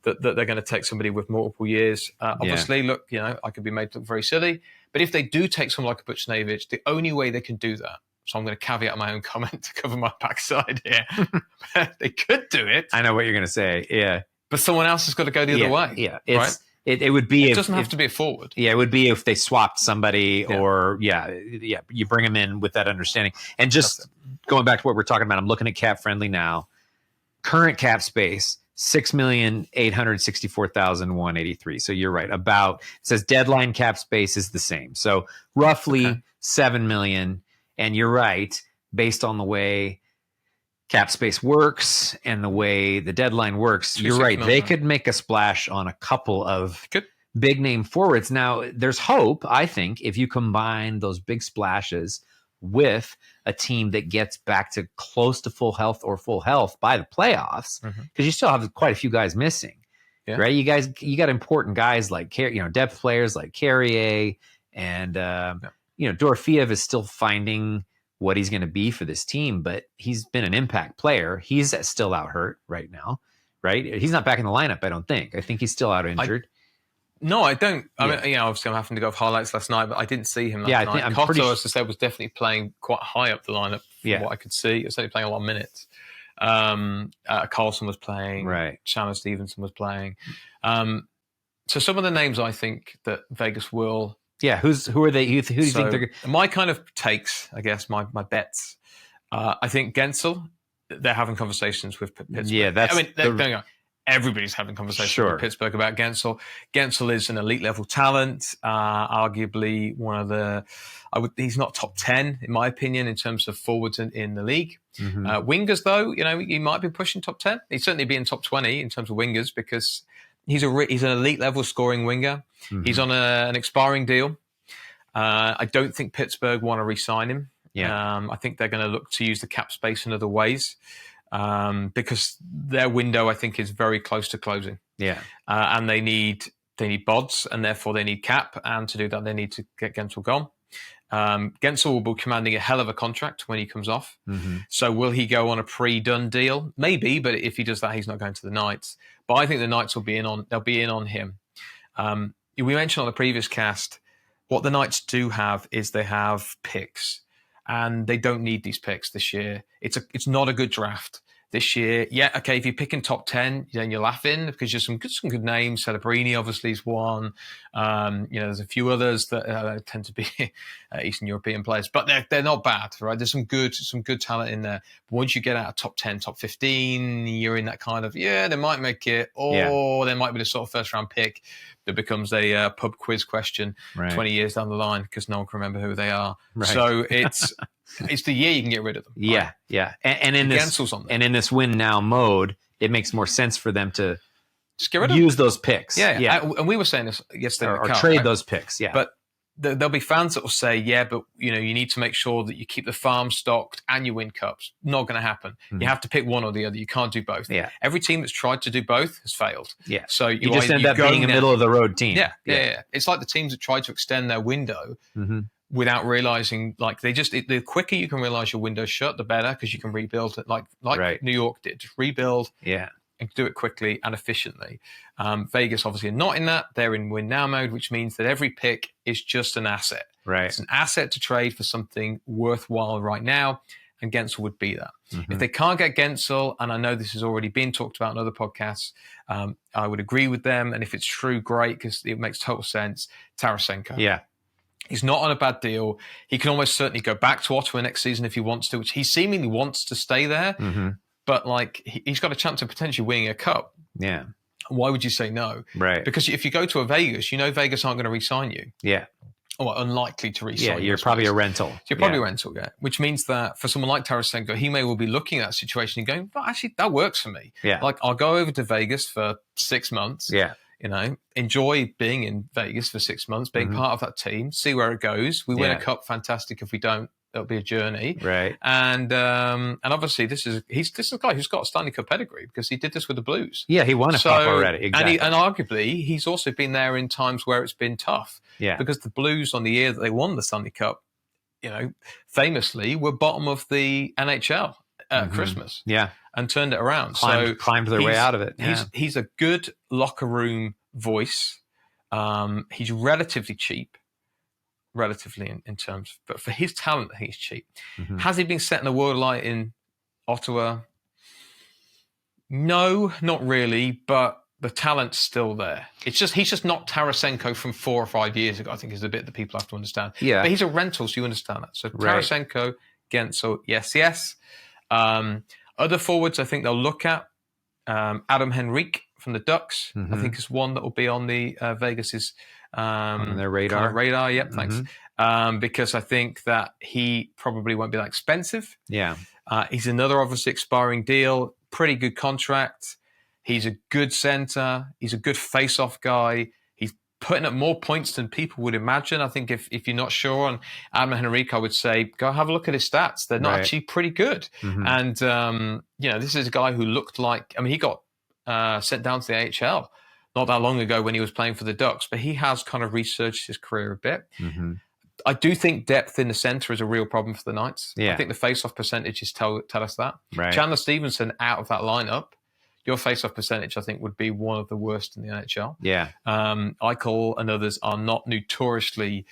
that they're going to take somebody with multiple years. Obviously, look, I could be made to look very silly, but if they do take someone like a Butch Navich, the only way they can do that, so I'm going to caveat my own comment to cover my backside here. They could do it. I know what you're going to say. Yeah. But someone else has got to go the other way. Yeah. Right? It would be. It doesn't have to be a forward. Yeah, it would be if they swapped somebody, or you bring them in with that understanding. And just going back to what we're talking about, I'm looking at Cap Friendly now. Current cap space, 6,864,183. So you're right. It says deadline cap space is the same. So roughly 7 million. And you're right, based on the way cap space works and the way the deadline works, you're right. They could make a splash on a couple of big name forwards. Now, there's hope, I think, if you combine those big splashes with a team that gets back to close to full health or full health by the playoffs, because you still have quite a few guys missing, right? You got important guys like, depth players like Carrier, and Dorofeev is still finding what he's going to be for this team, but he's been an impact player. He's still out hurt right now, right? He's not back in the lineup, I don't think. I think he's still out injured. No, I don't. I mean, obviously I'm having to go off highlights last night, but I didn't see him last night. Cotto, as I said, was definitely playing quite high up the lineup from what I could see. He was only playing a lot of minutes. Carlson was playing. Right. Shannon Stevenson was playing. So some of the names I think that Vegas will... Yeah, who are they? Who do you think they're... My kind of takes, I guess, my bets. I think Gensel, they're having conversations with Pittsburgh. Yeah, that's... I mean, everybody's having conversations with Pittsburgh about Gensel. Gensel is an elite level talent, arguably one of the... he's not top 10, in my opinion, in terms of forwards in the league. Wingers, though, he might be pushing top 10. He'd certainly be in top 20 in terms of wingers, because He's an elite level scoring winger. Mhm. He's on an expiring deal. I don't think Pittsburgh want to re-sign him. Yeah. I think they're going to look to use the cap space in other ways because their window, I think, is very close to closing. Yeah. And they need bods, and therefore they need cap. And to do that, they need to get Gensel gone. Gensel will be commanding a hell of a contract when he comes off. Mm-hmm. So will he go on a pre-done deal? Maybe, but if he does that, he's not going to the Knights. But I think the Knights will be in on. They'll be in on him. We mentioned on the previous cast what the Knights do have is they have picks, and they don't need these picks this year. It's not a good draft this year. Yeah, okay, if you're picking top 10, then you're laughing because there's some good names. Celebrini obviously is one. There's a few others that tend to be Eastern European players, but they're not bad, right? There's some good talent in there. But once you get out of top 10, top 15, you're in that kind of, they might make it, or there might be the sort of first round pick that becomes a pub quiz question 20 years down the line because no one can remember who they are. Right. So it's the year you can get rid of them. Yeah, right? yeah. And in this win now mode, it makes more sense for them to just get rid of use those picks. Yeah. And we were saying this yesterday. Or trade those picks, yeah. But there'll be fans that will say, but you need to make sure that you keep the farm stocked and you win cups. Not going to happen. Mm-hmm. You have to pick one or the other. You can't do both. Yeah. Every team that's tried to do both has failed. Yeah. So you just end up being a middle of the road team. Yeah. It's like the teams that tried to extend their window without realizing, like the quicker you can realize your window's shut, the better, because you can rebuild it like New York did. Just rebuild. Yeah. And do it quickly and efficiently. Vegas obviously are not in that. They're in win now mode, which means that every pick is just an asset. Right. It's an asset to trade for something worthwhile right now, and Gensel would be that. Mm-hmm. If they can't get Gensel, and I know this has already been talked about in other podcasts, I would agree with them. And if it's true, great, because it makes total sense. Tarasenko. Yeah. He's not on a bad deal. He can almost certainly go back to Ottawa next season if he wants to, which he seemingly wants to stay there. Mm-hmm. But he's got a chance of potentially winning a cup. Yeah. Why would you say no? Right. Because if you go to a Vegas, Vegas aren't going to re-sign you. Yeah. Or unlikely to re-sign you. Yeah, you're probably a rental. So you're probably a rental, yeah. Which means that for someone like Tarasenko, he may well be looking at that situation and going, well, actually, that works for me. Yeah. I'll go over to Vegas for 6 months. Yeah. Enjoy being in Vegas for 6 months, being part of that team, see where it goes. We win a cup, fantastic. If we don't, it'll be a journey, right? And obviously, this is a guy who's got a Stanley Cup pedigree because he did this with the Blues. Yeah, he won a cup already. Exactly. And arguably, he's also been there in times where it's been tough. Yeah, because the Blues on the year that they won the Stanley Cup, famously were bottom of the NHL at Christmas. Yeah, and turned it around. Climbed their way out of it. Yeah. He's a good locker room voice. He's relatively cheap. Relatively in terms, but for his talent, he's cheap. Mm-hmm. Has he been setting the world alight in Ottawa? No, not really, but the talent's still there. He's just not Tarasenko from 4 or 5 years ago, I think is the bit that people have to understand. Yeah. But he's a rental, so you understand that. So Tarasenko, Gensel, yes. Other forwards I think they'll look at. Adam Henrique from the Ducks, I think is one that will be on the Vegas's on their radar. Kind of radar, yep, thanks. Because I think that he probably won't be that expensive. Yeah. He's another obviously expiring deal, pretty good contract. He's a good center. He's a good face-off guy. He's putting up more points than people would imagine. I think if you're not sure on Adam Henrique, I would say go have a look at his stats. They're not actually pretty good. And, this is a guy who looked like, he got sent down to the AHL not that long ago when he was playing for the Ducks, but he has kind of researched his career a bit. I do think depth in the center is a real problem for the Knights. Yeah. I think the face-off percentages tell us that. Right. Chandler Stevenson out of that lineup, your face-off percentage, I think, would be one of the worst in the NHL. Yeah. Eichel and others are not notoriously,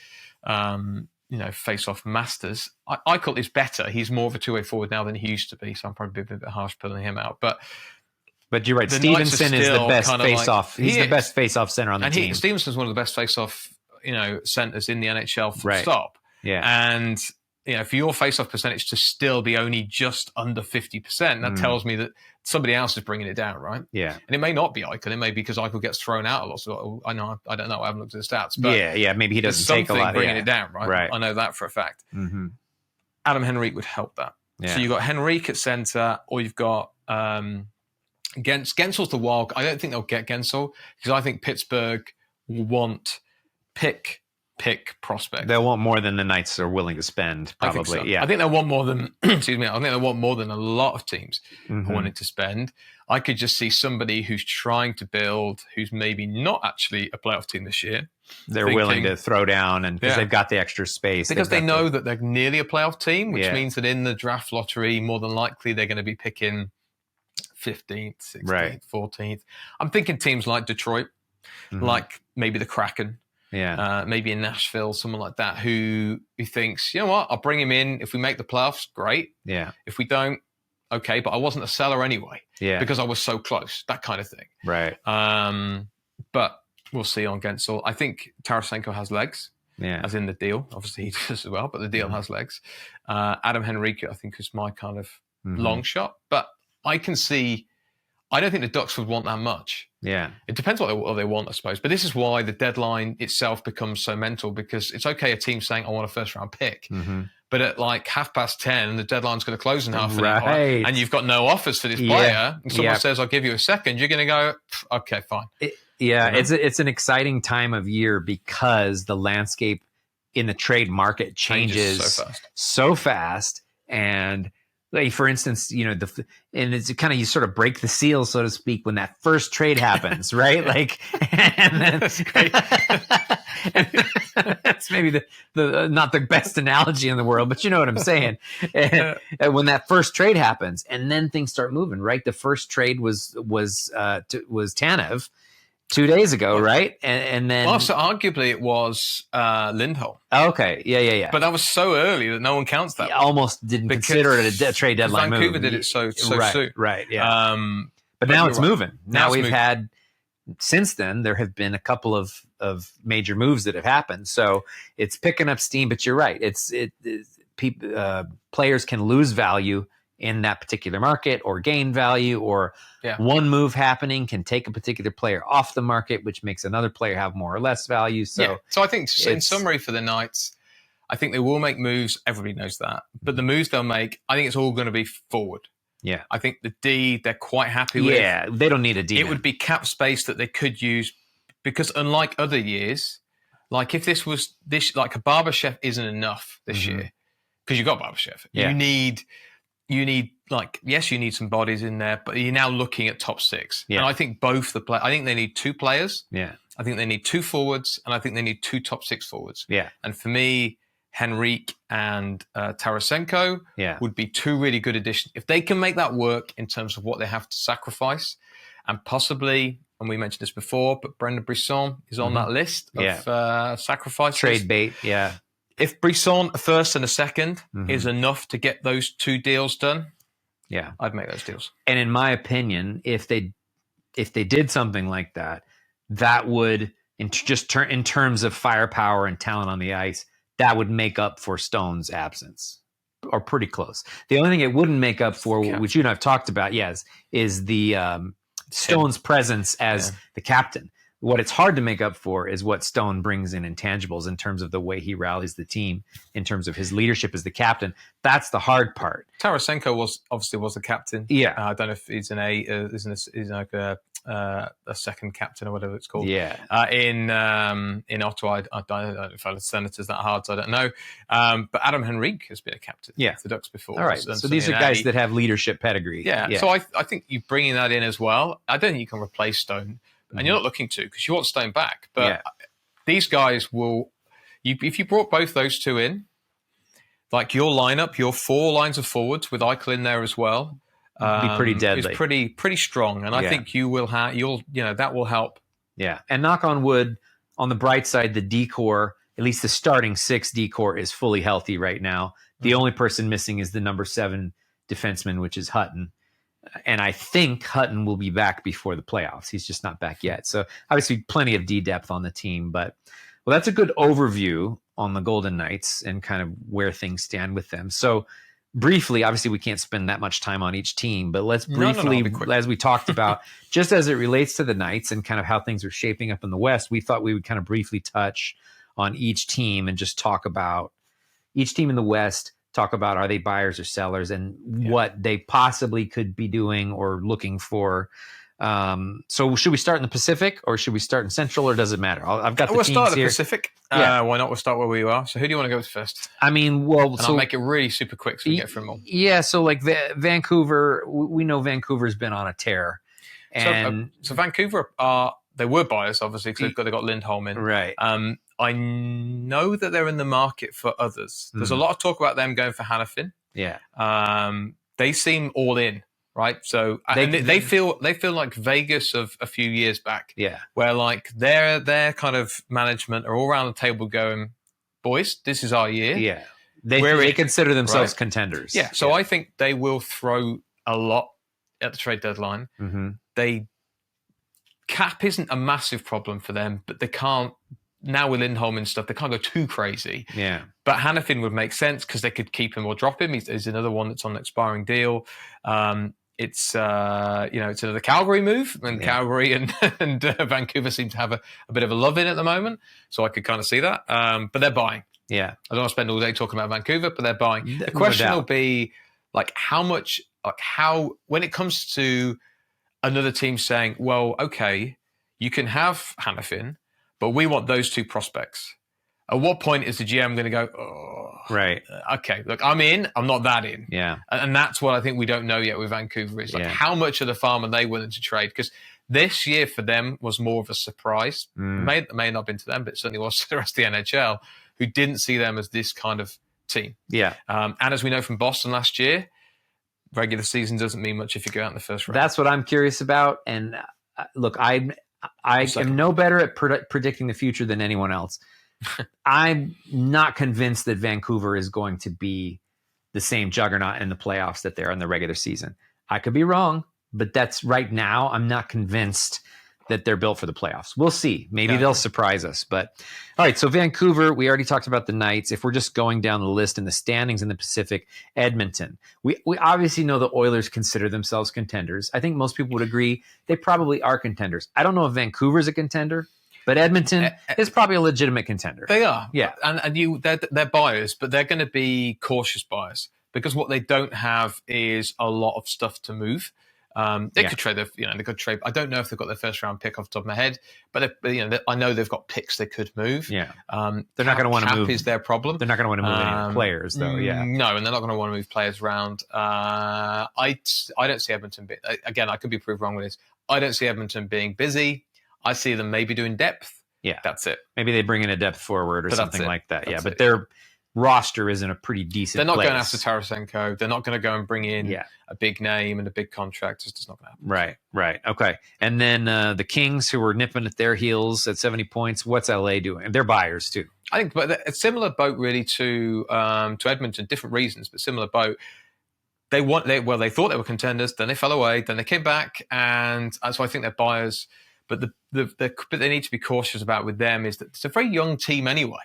face-off masters. Eichel is better. He's more of a two-way forward now than he used to be, so I'm probably a bit harsh pulling him out. But you're right. Stevenson is the best face-off. He's the best face-off center on the team. And Stevenson's one of the best face-off, centers in the NHL. Full stop. Yeah. And for your face-off percentage to still be only just under 50%, that tells me that somebody else is bringing it down, right? Yeah. And it may not be Eichel. It may be because Eichel gets thrown out a lot. So I don't know. I haven't looked at the stats. But maybe he doesn't take a lot. Bringing it down, right? Right. I know that for a fact. Adam Henrique would help that. Yeah. So you've got Henrique at center, or you've got Gensel's the wild. I don't think they'll get Gensel because I think Pittsburgh will want pick prospect. They'll want more than the Knights are willing to spend, probably. I think so. Yeah. I think they'll want more than excuse me. I think they'll want more than a lot of teams Mhm. are wanting to spend. I could just see somebody who's trying to build, who's maybe not actually a playoff team this year. They're willing to throw down, and because Yeah. they've got the extra space. Because they know that they're nearly a playoff team, which Yeah. means that in the draft lottery, more than likely they're going to be picking 15th, 16th, Right. 14th. I'm thinking teams like Detroit, Mhm. like maybe the Kraken, Yeah. maybe in Nashville, someone like that, who thinks, you know what, I'll bring him in. If we make the playoffs, great. Yeah. If we don't, okay. But I wasn't a seller anyway Yeah. because I was so close, that kind of thing. Right. But we'll see on Gensel. I think Tarasenko has legs. Yeah. As in the deal. Obviously, he does as well, but the deal has legs. Adam Henrique, I think, is my kind of Mhm. long shot. But I can see, I don't think the Ducks would want that much. Yeah. It depends what they want, I suppose. But this is why the deadline itself becomes so mental, because it's okay a team saying, I want a first round pick. Mhm. But at like 10:30, the deadline's going to close in half an hour, Right. and you've got no offers for this Yeah. player. And someone Yeah. says, I'll give you a second. You're going to go, okay, fine. Yeah, You know? it's an exciting time of year because the landscape in the trade market changes so fast. And like, for instance, you know, and it's kind of, you sort of break the seal, so to speak, when that first trade happens, right? Like, and then, That's great. that's maybe the not the best analogy in the world, but you know what I'm saying. And when that first trade happens, and then things start moving, right? The first trade was Tanev 2 days ago, right? And then, Well, so arguably it was Lindholm. okay, yeah. But that was so early that no one counts that. I almost didn't Because consider it a trade deadline move. Vancouver did it so right, soon. right, yeah. But now you're it's right. moving. Now it's we've moving. had, since then, there have been a couple of major moves that have happened. So it's picking up steam. But you're right. Players can lose value in that particular market or gain value, or one move happening can take a particular player off the market, which makes another player have more or less value. So, So I think, in summary for the Knights, I think they will make moves. Everybody knows that. But the moves they'll make, I think it's all going to be forward. Yeah. I think the D, they're quite happy with. Yeah, they don't need a D. It would be cap space that they could use, because unlike other years, like if this was like a Barbashev isn't enough this year, because you got Barbashev. Yeah. You need like, yes, you need some bodies in there, but you're now looking at top six. Yeah. And I think I think they need two players. Yeah. I think they need two forwards, and I think they need two top six forwards. Yeah. And for me, Henrique and Tarasenko would be two really good additions. If they can make that work in terms of what they have to sacrifice, and possibly, and we mentioned this before, but Brendan Brisson is on that list of sacrifices. Trade bait, yeah. If Brisson, a first and a second, is enough to get those two deals done, I'd make those deals. And in my opinion, if they did something like that, that would, in terms of firepower and talent on the ice, that would make up for Stone's absence, or pretty close. The only thing it wouldn't make up for, which you and I've talked about, is the Stone's presence as the captain. What it's hard to make up for is what Stone brings in intangibles in terms of the way he rallies the team, in terms of his leadership as the captain. That's the hard part. Tarasenko was the captain. Yeah. I don't know if he's he's like a second captain or whatever it's called. Yeah. In Ottawa, I don't know if the Senators that hard, so I don't know. But Adam Henrique has been a captain for the Ducks before. All right. So these are guys that have leadership pedigree. Yeah. So I think you bringing that in as well. I don't think you can replace Stone. And you're not looking to, because you want Stone back. But these guys will, if you brought both those two in, like your lineup, your four lines of forwards with Eichel in there as well, be pretty deadly. It's pretty strong. And I think you will have, that will help. Yeah. And knock on wood, on the bright side, the D-core, at least the starting 6 D-core, is fully healthy right now. The only person missing is the number 7 defenseman, which is Hutton. And I think Hutton will be back before the playoffs. He's just not back yet. So obviously plenty of D depth on the team. But, well, that's a good overview on the Golden Knights and kind of where things stand with them. So briefly, obviously we can't spend that much time on each team, but let's briefly, as we talked about, just as it relates to the Knights and kind of how things are shaping up in the West, we thought we would kind of briefly touch on each team and just talk about each team in the West, talk about are they buyers or sellers and what they possibly could be doing or looking for. So should we start in the Pacific or should we start in Central, or does it matter? I've got the We'll teams start at the here. Pacific. Yeah. Why not? We'll start where we are. So who do you want to go with first? I mean, well, And so I'll make it really super quick so we get through them all. Yeah, so like Vancouver, we know Vancouver's been on a tear, and so Vancouver they were buyers obviously because they got Lindholm in. right. I know that they're in the market for others. There's a lot of talk about them going for Hannafin. Yeah. They seem all in, right? So they feel like Vegas of a few years back. Yeah. Where like their kind of management are all around the table going, boys, this is our year. Yeah. They consider themselves right? contenders. Yeah. So I think they will throw a lot at the trade deadline. Mm-hmm. Cap isn't a massive problem for them, but they can't, now with Lindholm and stuff, they can't go too crazy. Yeah. But Hannafin would make sense because they could keep him or drop him. He's another one that's on an expiring deal. It's another Calgary move, and Calgary and Vancouver seem to have a bit of a love in at the moment. So I could kind of see that. But they're buying. Yeah. I don't want to spend all day talking about Vancouver, but they're buying. The question will be like how when it comes to another team saying, well, okay, you can have Hannafin, but we want those two prospects. At what point is the GM going to go, oh, right? Okay, look, I'm in. I'm not that in. Yeah. And that's what I think we don't know yet with Vancouver is like how much of the farm are they willing to trade? Because this year for them was more of a surprise. It may not have been to them, but it certainly was to the rest of the NHL who didn't see them as this kind of team. Yeah. And as we know from Boston last year, regular season doesn't mean much if you go out in the first round. That's what I'm curious about. And look, I am no better at predicting the future than anyone else. I'm not convinced that Vancouver is going to be the same juggernaut in the playoffs that they're in the regular season. I could be wrong, but that's right now. I'm not convinced that they're built for the playoffs. We'll see. Maybe they'll surprise us. But all right, so Vancouver, we already talked about the Knights. If we're just going down the list in the standings in the Pacific, Edmonton. We obviously know the Oilers consider themselves contenders. I think most people would agree they probably are contenders. I don't know if Vancouver's a contender, but Edmonton is probably a legitimate contender. They are. Yeah. And they're buyers, but they're going to be cautious buyers because what they don't have is a lot of stuff to move. They could trade they could trade. I don't know if they've got their first round pick off the top of my head, but I know they've got picks they could move. Yeah. They're not going to want to move. Cap is their problem. They're not going to want to move any players though. Yeah. No, and they're not going to want to move players around. I don't see Edmonton. Again, I could be proved wrong with this. I don't see Edmonton being busy. I see them maybe doing depth. Yeah. That's it. Maybe they bring in a depth forward or something like that. That's but their roster is in a pretty decent They're not place. going after Tarasenko. They're not going to go and bring in a big name and a big contract. It's just not going to happen. Right. Okay. And then the Kings, who were nipping at their heels at 70 points. What's LA doing? They're buyers too. I think, but a similar boat really to Edmonton, different reasons, but similar boat. They thought they were contenders, then they fell away, then they came back, and so I think they're buyers. But but they need to be cautious about with them is that it's a very young team anyway.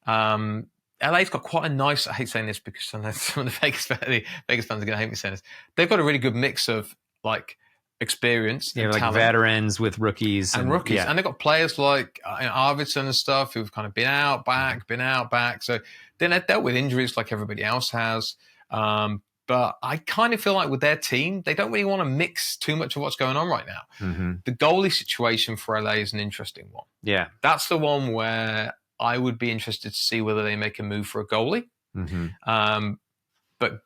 LA's got quite a nice. I hate saying this because I know some of the Vegas fans are going to hate me saying this. They've got a really good mix of like experience, and like talent. Veterans with rookies and they've got players like Arvidsson and stuff who've kind of been out back. So then they've dealt with injuries like everybody else has. But I kind of feel like with their team, they don't really want to mix too much of what's going on right now. Mm-hmm. The goalie situation for LA is an interesting one. Yeah, that's the one where I would be interested to see whether they make a move for a goalie. Mm-hmm. But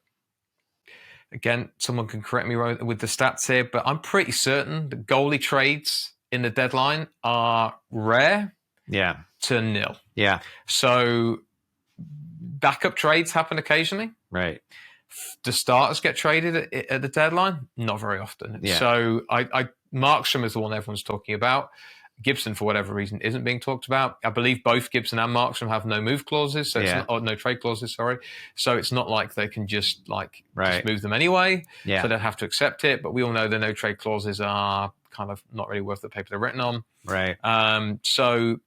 again, someone can correct me with the stats here, but I'm pretty certain that goalie trades in the deadline are rare to nil. Yeah. So backup trades happen occasionally. Right. The starters get traded at the deadline? Not very often. Yeah. So Markstrom is the one everyone's talking about. Gibson, for whatever reason, isn't being talked about. I believe both Gibson and Markstrom have no move clauses, so no trade clauses. Sorry, so it's not like they can just move them anyway. Yeah. So they'd have to accept it. But we all know the no trade clauses are kind of not really worth the paper they're written on. Right. So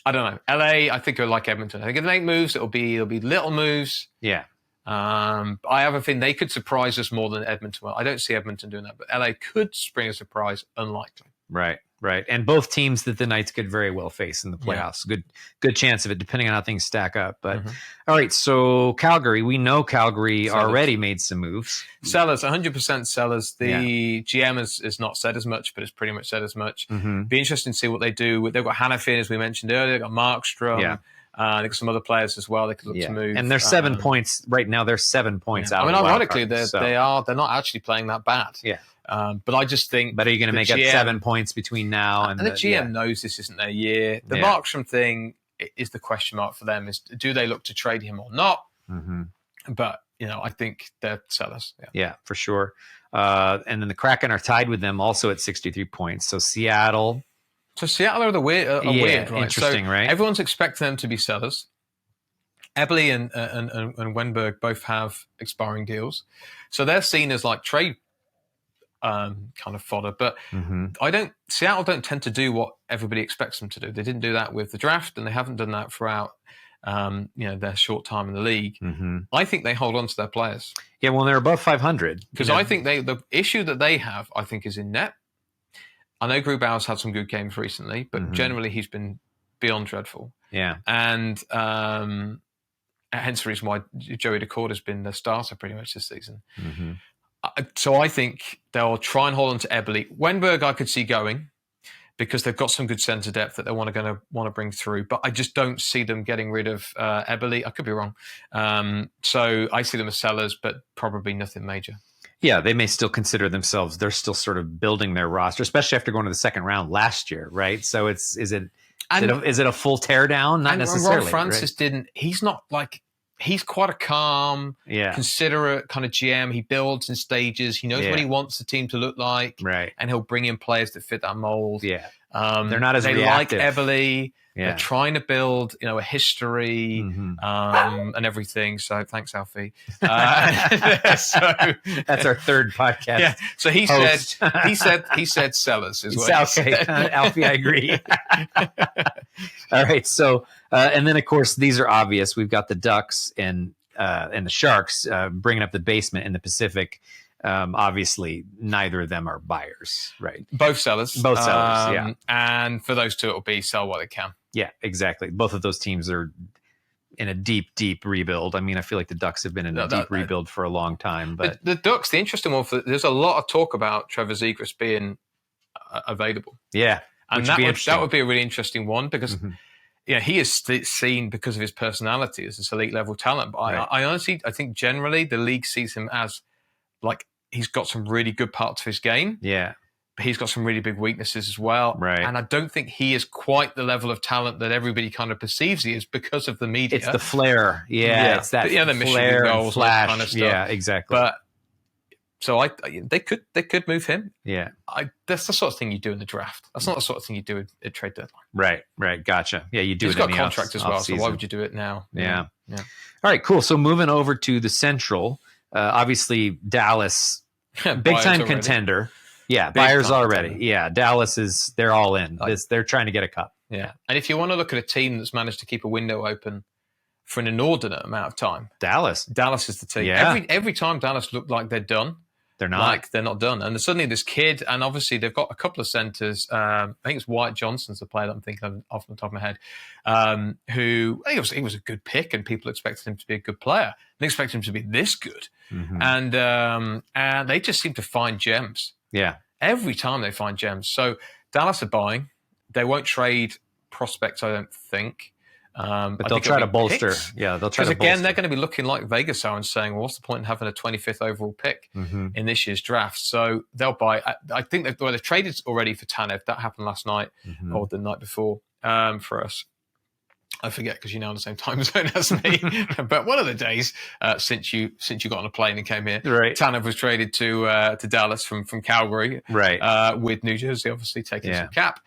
I don't know. LA, I think are like Edmonton. I think if they make moves, it'll be little moves. Yeah. I have a feeling they could surprise us more than Edmonton will. I don't see Edmonton doing that, but LA could spring a surprise. Unlikely. Right. Right. And both teams that the Knights could very well face in the playoffs. Good chance of it, depending on how things stack up. But all right, so Calgary, we know Calgary already made some moves. Sellers, 100% sellers. The GM has not said as much, but it's pretty much said as much. Be interesting to see what they do. They've got Hanifin, as we mentioned earlier. They've got Markstrom. Yeah. They've got some other players as well. They could look to move. And they're 7 points right now. They're 7 points out. I mean, of the ironically, wild card, they're not actually playing that bad. Yeah. But I just think. But are you going to make up 7 points between now and the GM knows this isn't their year. The Markstrom thing is the question mark for them: is do they look to trade him or not? But I think they're sellers. Yeah, for sure. And then the Kraken are tied with them also at 63 points. So Seattle. So Seattle are weird, right? Interesting, right? Everyone's expecting them to be sellers. Eberle and Wenberg both have expiring deals, so they're seen as like trade kind of fodder. But Seattle don't tend to do what everybody expects them to do. They didn't do that with the draft, and they haven't done that throughout their short time in the league. I think they hold on to their players. Yeah, well, they're above 500 because I think the issue that they have, I think, is in net. I know Grubauer's had some good games recently, but generally he's been beyond dreadful. Yeah. And hence the reason why Joey Decord has been the starter pretty much this season. So I think they'll try and hold on to Eberle. Wenberg I could see going because they've got some good centre depth that they want to bring through. But I just don't see them getting rid of Eberle. I could be wrong. So I see them as sellers, but probably nothing major. Yeah, they may still consider themselves. They're still sort of building their roster, especially after going to the second round last year, right? So is it a full teardown? Not necessarily. Ron Francis didn't. He's not like. He's quite a calm, considerate kind of GM. He builds in stages. He knows what he wants the team to look like, right? And he'll bring in players that fit that mold. Yeah, they're not as reactive. Like Eberle. Yeah. They're trying to build, a history and everything. So thanks, Alfie. So that's our third podcast. Yeah. So he said sellers is what okay. Alfie, I agree. All right. So and then of course these are obvious. We've got the Ducks and the Sharks bringing up the basement in the Pacific. Obviously, neither of them are buyers, right? Both sellers. Yeah. And for those two, it'll be sell while they can. Yeah, exactly. Both of those teams are in a deep, deep rebuild. I mean, I feel like the Ducks have been in a deep rebuild for a long time. But the Ducks, the interesting one, there's a lot of talk about Trevor Zegras being available. Yeah, and that would be a really interesting one because he is seen because of his personality as this elite level talent. But I honestly, I think generally the league sees him as like he's got some really good parts of his game. Yeah. But he's got some really big weaknesses as well. Right. And I don't think he is quite the level of talent that everybody kind of perceves he is because of the media. It's the flair. Yeah. It's that the flair goals, and flash. Kind of stuff. Yeah, exactly. But so they could move him. Yeah. That's the sort of thing you do in the draft. That's not the sort of thing you do at trade deadline. Right. Gotcha. Yeah, you do He's it got in a contract as well, off-season. so why would you do it now? Yeah. All right, cool. So moving over to the Central, obviously Dallas, big time contender. Yeah, buyers already. Contender. Yeah, Dallas they're all in. They're trying to get a cup. Yeah. And if you want to look at a team that's managed to keep a window open for an inordinate amount of time, Dallas is the team. Yeah. Every time Dallas looked like they're done, they're not. They're not done. And suddenly this kid, and obviously they've got a couple of centers. I think it's Wyatt Johnson's the player that I'm thinking of off the top of my head, who I think he was a good pick and people expected him to be a good player. They expected him to be this good. And they just seem to find gems. Yeah. Every time they find gems. So Dallas are buying. They won't trade prospects, I don't think. But they'll try to bolster. Picks. Yeah, they'll try to bolster. Because again, they're going to be looking like Vegas are and saying, well, what's the point in having a 25th overall pick in this year's draft? So they'll buy. I think they've traded already for Tanev. That happened last night or the night before for us. I forget because you're now on the same time zone as me. But one of the days since you got on a plane and came here, right. Tanev was traded to Dallas from Calgary, right? With New Jersey obviously taking some cap.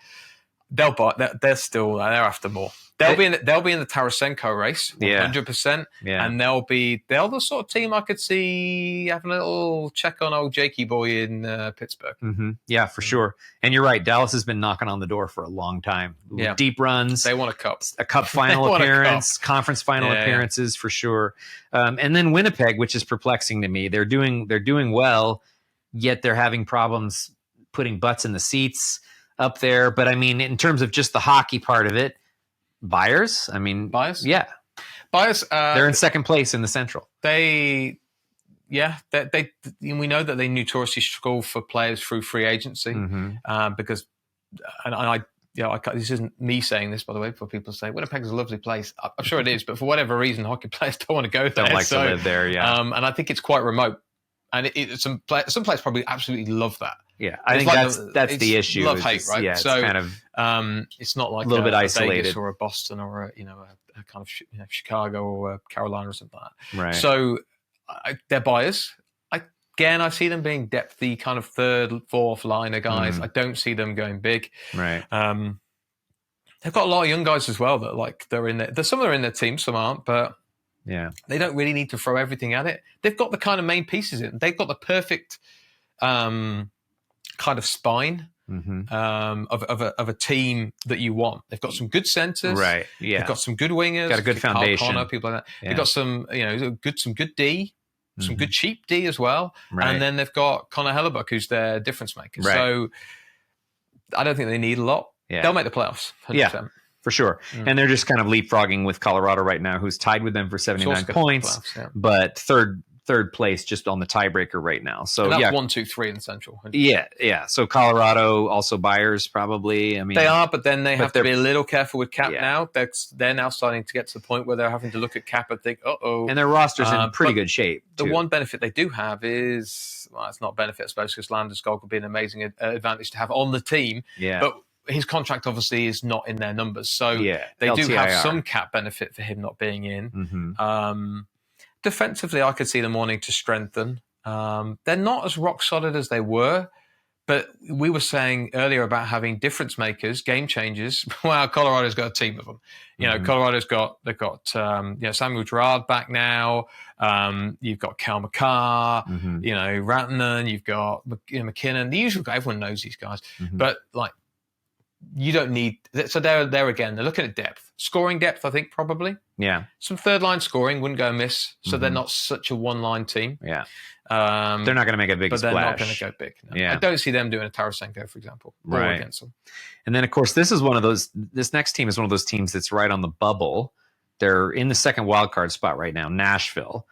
They'll buy. They're after more. They'll be in the Tarasenko race, 100%. Yeah. And they're the sort of team I could see having a little check on old Jakey boy in Pittsburgh. Yeah, for sure. And you're right. Dallas has been knocking on the door for a long time. Yeah. Deep runs. They want a cup final appearance, conference final appearances for sure. And then Winnipeg, which is perplexing to me. They're doing well, yet they're having problems putting butts in the seats. up there. But I mean, in terms of just the hockey part of it, Buyers. I mean, Buyers? Yeah, Buyers. they're in second place in the Central. They we know that they notoriously struggle for players through free agency because, and I. This isn't me saying this, by the way, for people to say, Winnipeg is a lovely place. I'm sure it is, but for whatever reason, hockey players don't want to go there. Don't like to live there, yeah. And I think it's quite remote. And some players probably absolutely love that. Yeah, I think that's the issue. Love hate, right? Yeah, so it's kind of it's not like a little bit isolated, Vegas or a Boston or a kind of Chicago or Carolina or something like that. Right. So they're buyers. Again, I see them being depthy, kind of third, fourth liner guys. I don't see them going big. Right. They've got a lot of young guys as well that they're in there. There's some that are in their team, some aren't, but yeah, they don't really need to throw everything at it. They've got the kind of main pieces in. They've got the perfect kind of spine of a team that you want. They've got some good centers, right? Yeah, they've got some good wingers, got a good foundation, Connor, people like that. Yeah. They've got some good D. Some good cheap D as well. Right. And then they've got Connor Hellebuck, who's their difference maker. Right. So I don't think they need a lot. Yeah. They'll make the playoffs. 100%. Yeah, for sure. And they're just kind of leapfrogging with Colorado right now, who's tied with them for 79 points, but third place just on the tiebreaker right now. So and that's 1, 2, 3 in the Central. 100%. Yeah. So Colorado also Buyers probably. I mean, they are, but then they have to be a little careful with cap now. They're now starting to get to the point where they're having to look at cap and think, and their roster's in pretty good shape. The one benefit they do have is, well, it's not a benefit, I suppose, because Landeskog would be an amazing advantage to have on the team. Yeah. But his contract obviously is not in their numbers, so they LTIR. do have some cap benefit for him not being in. Defensively, I could see them wanting to strengthen. They're not as rock solid as they were, but we were saying earlier about having difference makers, game changers. Well, Colorado's got a team of them. Colorado's got Samuel Girard back now. You've got Cal McCarr, Rantanen. You've got McKinnon. The usual guy. Everyone knows these guys, but you don't need. So there again, they're looking at depth, scoring depth. I think probably. Yeah. Some third line scoring wouldn't go amiss. So they're not such a one line team. Yeah. They're not going to make a big splash. But they're not going to go big. No. Yeah. I don't see them doing a Tarasenko, for example, or against them. And then, of course, this next team is one of those teams that's right on the bubble. They're in the second wild card spot right now, Nashville.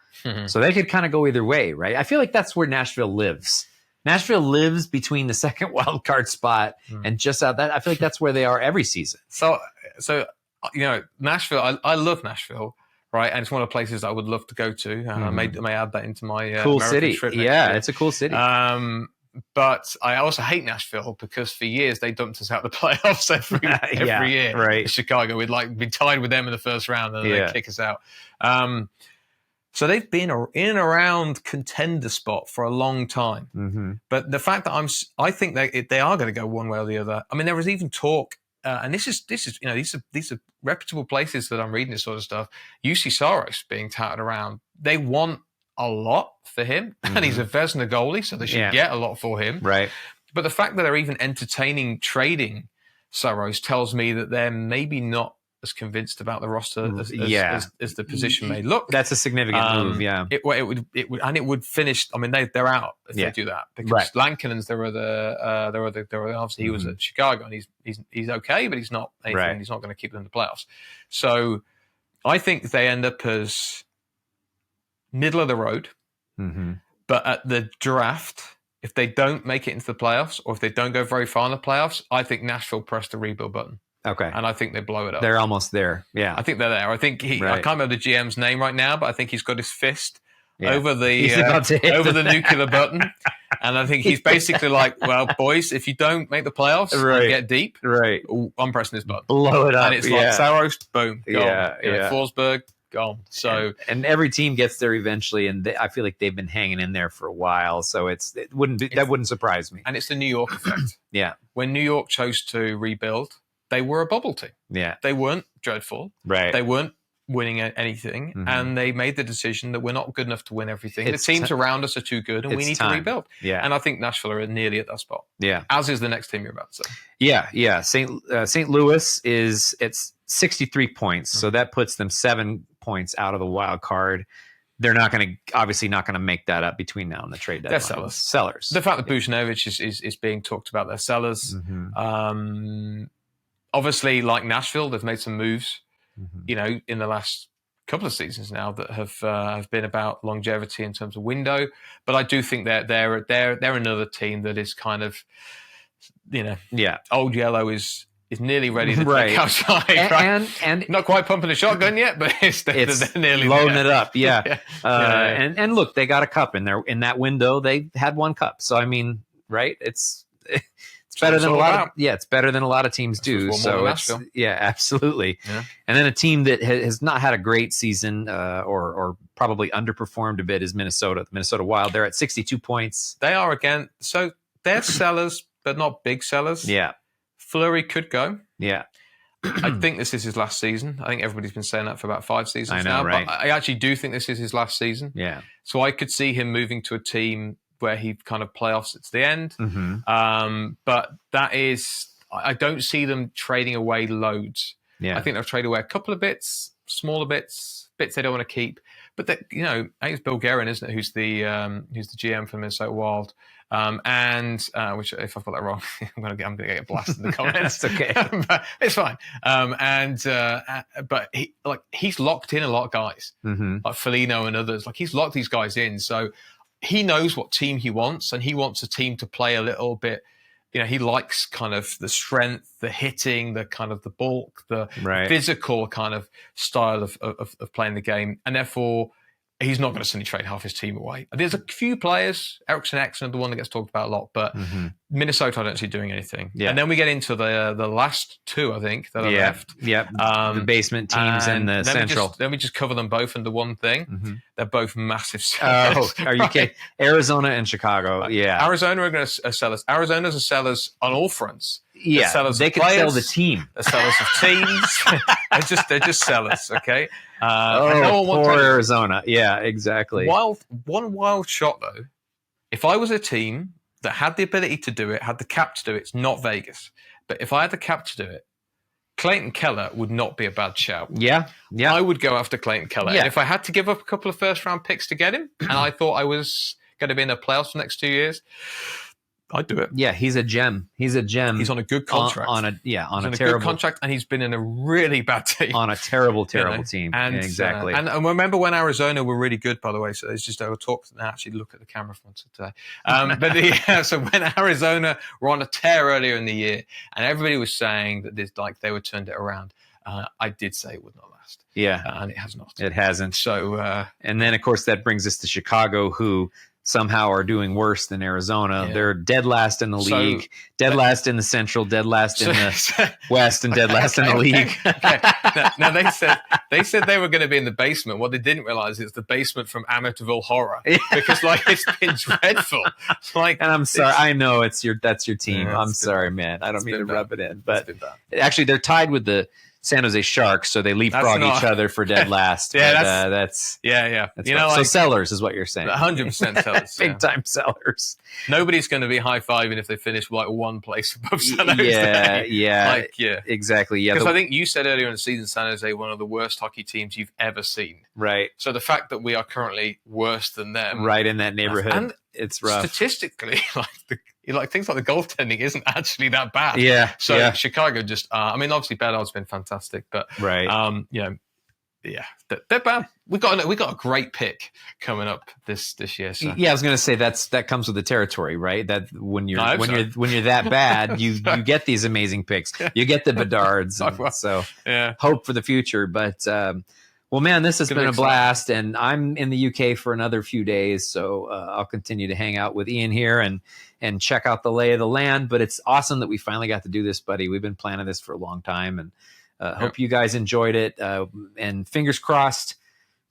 So they could kind of go either way, right? I feel like that's where Nashville lives. Nashville lives between the second wild card spot and just out that. I feel like that's where they are every season. So Nashville. I love Nashville, right? And it's one of the places I would love to go to. And I may add that into my cool American city. Trip Yeah, it's a cool city. But I also hate Nashville because for years they dumped us out of the playoffs every year. Right. Chicago, we'd be tied with them in the first round and they'd kick us out. So they've been in and around contender spot for a long time. But the fact that I think they are going to go one way or the other. I mean, there was even talk, and this is these are reputable places that I'm reading this sort of stuff. UC Saros being touted around. They want a lot for him, and he's a Vezina goalie, so they should get a lot for him. Right. But the fact that they're even entertaining trading Saros tells me that they're maybe not as convinced about the roster as the position may look. That's a significant move. Yeah, it would finish. I mean, they're out if they do that because Lankinen's there were obviously he was at Chicago and he's okay, but he's not anything. Right. He's not going to keep them in the playoffs. So I think they end up as middle of the road. But at the draft, if they don't make it into the playoffs or if they don't go very far in the playoffs, I think Nashville pressed the rebuild button. Okay. And I think they blow it up. They're almost there. Yeah. I think they're there. I think I can't remember the GM's name right now, but I think he's got his fist over the nuclear button. And I think he's basically like, well, boys, if you don't make the playoffs and get deep, I'm pressing this button. Blow it up. And it's like Saros, boom, gone. Forsberg, gone. So and every team gets there eventually, and I feel like they've been hanging in there for a while. So that wouldn't surprise me. And it's the New York effect. Yeah. When New York chose to rebuild, they were a bubble team. Yeah. They weren't dreadful. Right. They weren't winning anything. And they made the decision that we're not good enough to win everything. The teams around us are too good and we need to rebuild. Yeah. And I think Nashville are nearly at that spot. Yeah. As is the next team you're about to say. Yeah. St. Louis it's 63 points. So that puts them 7 points out of the wild card. they're not going to obviously not going to make that up between now and the trade deadline. They're Sellers. The fact that Buchnevich is being talked about, they're sellers. Obviously, like Nashville, they've made some moves, in the last couple of seasons now that have been about longevity in terms of window. But I do think they're another team that is kind of, Old Yellow is nearly ready to take outside, right? and not quite pumping a shotgun yet, but they're nearly loading there. it up. And look, they got a cup in that window. They had one cup, so I mean, right? It's better than a lot of it's better than a lot of teams do. So it's, absolutely. Yeah. And then a team that has not had a great season or probably underperformed a bit is Minnesota. The Minnesota Wild. They're at 62 points. They are again. So they're sellers, but not big sellers. Yeah. Fleury could go. Yeah. I think this is his last season. I think everybody's been saying that for about 5 seasons now. Right. But I actually do think this is his last season. Yeah. So I could see him moving to a team where he kind of playoffs it to the end. But that is, I don't see them trading away loads. Yeah. I think they'll trade away a couple of bits, smaller bits they don't want to keep. But that, I think it's Bill Guerin, isn't it, who's the GM for Minnesota Wild. Which if I've got that wrong, I'm gonna get blasted in the comments. That's okay. But it's fine. But he's locked in a lot of guys, like Foligno and others. Like he's locked these guys in, so he knows what team he wants, and he wants a team to play a little bit. He likes kind of the strength, the hitting, the kind of the bulk, the physical kind of style of playing the game, and therefore he's not going to suddenly trade half his team away. There's a few players, Eriksson Ek, the one that gets talked about a lot, but Minnesota, I don't see doing anything. Yeah. And then we get into the last two, I think, that are left. Yeah, the basement teams and the Central. Then we just cover them both under one thing. They're both massive sellers. Oh, are you kidding? Arizona and Chicago, yeah. Arizona are going to sell us. Arizona's are sellers on all fronts. Yeah, they can sell the team. They're sellers of teams. they're just sellers, okay? Poor Arizona. Yeah, exactly. One wild shot, though. If I was a team that had the ability to do it, had the cap to do it, it's not Vegas. But if I had the cap to do it, Clayton Keller would not be a bad shout. Yeah. I would go after Clayton Keller. Yeah. And if I had to give up a couple of first-round picks to get him, and I thought I was going to be in the playoffs for the next 2 years, I'd do it. Yeah, he's a gem. He's on a good contract. On a terrible good contract, and he's been in a really bad team. On a terrible team. And, exactly. And remember when Arizona were really good, by the way. So it's just I will talk and actually look at the camera from today. So when Arizona were on a tear earlier in the year, and everybody was saying that they would turn it around, I did say it would not last. Yeah, and it has not. It hasn't. So and then of course that brings us to Chicago, who somehow are doing worse than Arizona. Yeah. They're dead last in the league, dead last in the Central, dead last in the West, and dead last in the league. Now they said they were going to be in the basement. What they didn't realize is the basement from Amityville Horror, because it's been dreadful. And I'm sorry, I know that's your team. Yeah, I'm sorry, man. I don't mean to rub it in, but actually they're tied with the San Jose Sharks, so they leapfrog each other for dead last. That's so sellers is what you're saying. 100% sellers, big time sellers. Nobody's going to be high fiving if they finish one place above San Jose. Exactly. Yeah, because I think you said earlier in the season, San Jose one of the worst hockey teams you've ever seen. Right. So the fact that we are currently worse than them, right in that neighborhood, and it's rough. Statistically, things like the goaltending isn't actually that bad. Yeah. So Chicago just, obviously Bedard's been fantastic, but right. They're bad. We got a great pick coming up this year. So. Yeah, I was going to say that comes with the territory, right? That when you're that bad, you get these amazing picks. You get the Bedards, hope for the future. But well, man, this has been a blast, and I'm in the UK for another few days, so I'll continue to hang out with Ian here and check out the lay of the land. But it's awesome that we finally got to do this, buddy. We've been planning this for a long time, and hope you guys enjoyed it. And fingers crossed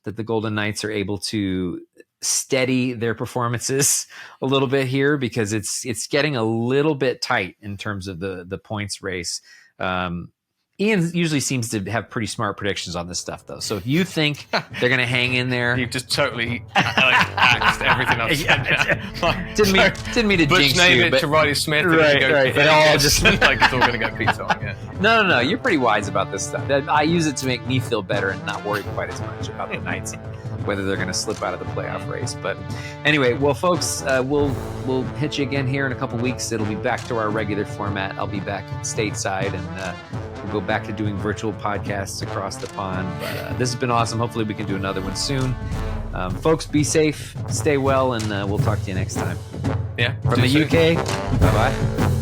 that the Golden Knights are able to steady their performances a little bit here, because it's getting a little bit tight in terms of the points race. Ian usually seems to have pretty smart predictions on this stuff, though. So if you think they're going to hang in there, You've just totally axed everything I've said. didn't mean to Butch jinx name you, it but to Riley Smith. Right, And right. Go, It all just- like it's all going to go pizza on. Yeah. no, you're pretty wise about this stuff. I use it to make me feel better and not worry quite as much about the Knights and whether they're going to slip out of the playoff race. But anyway, well, folks, we'll hit you again here in a couple weeks. It'll be back to our regular format. I'll be back stateside, and we'll go back to doing virtual podcasts across the pond. But this has been awesome. Hopefully we can do another one soon. Folks, be safe, stay well, and we'll talk to you next time. Yeah. From the UK, bye-bye.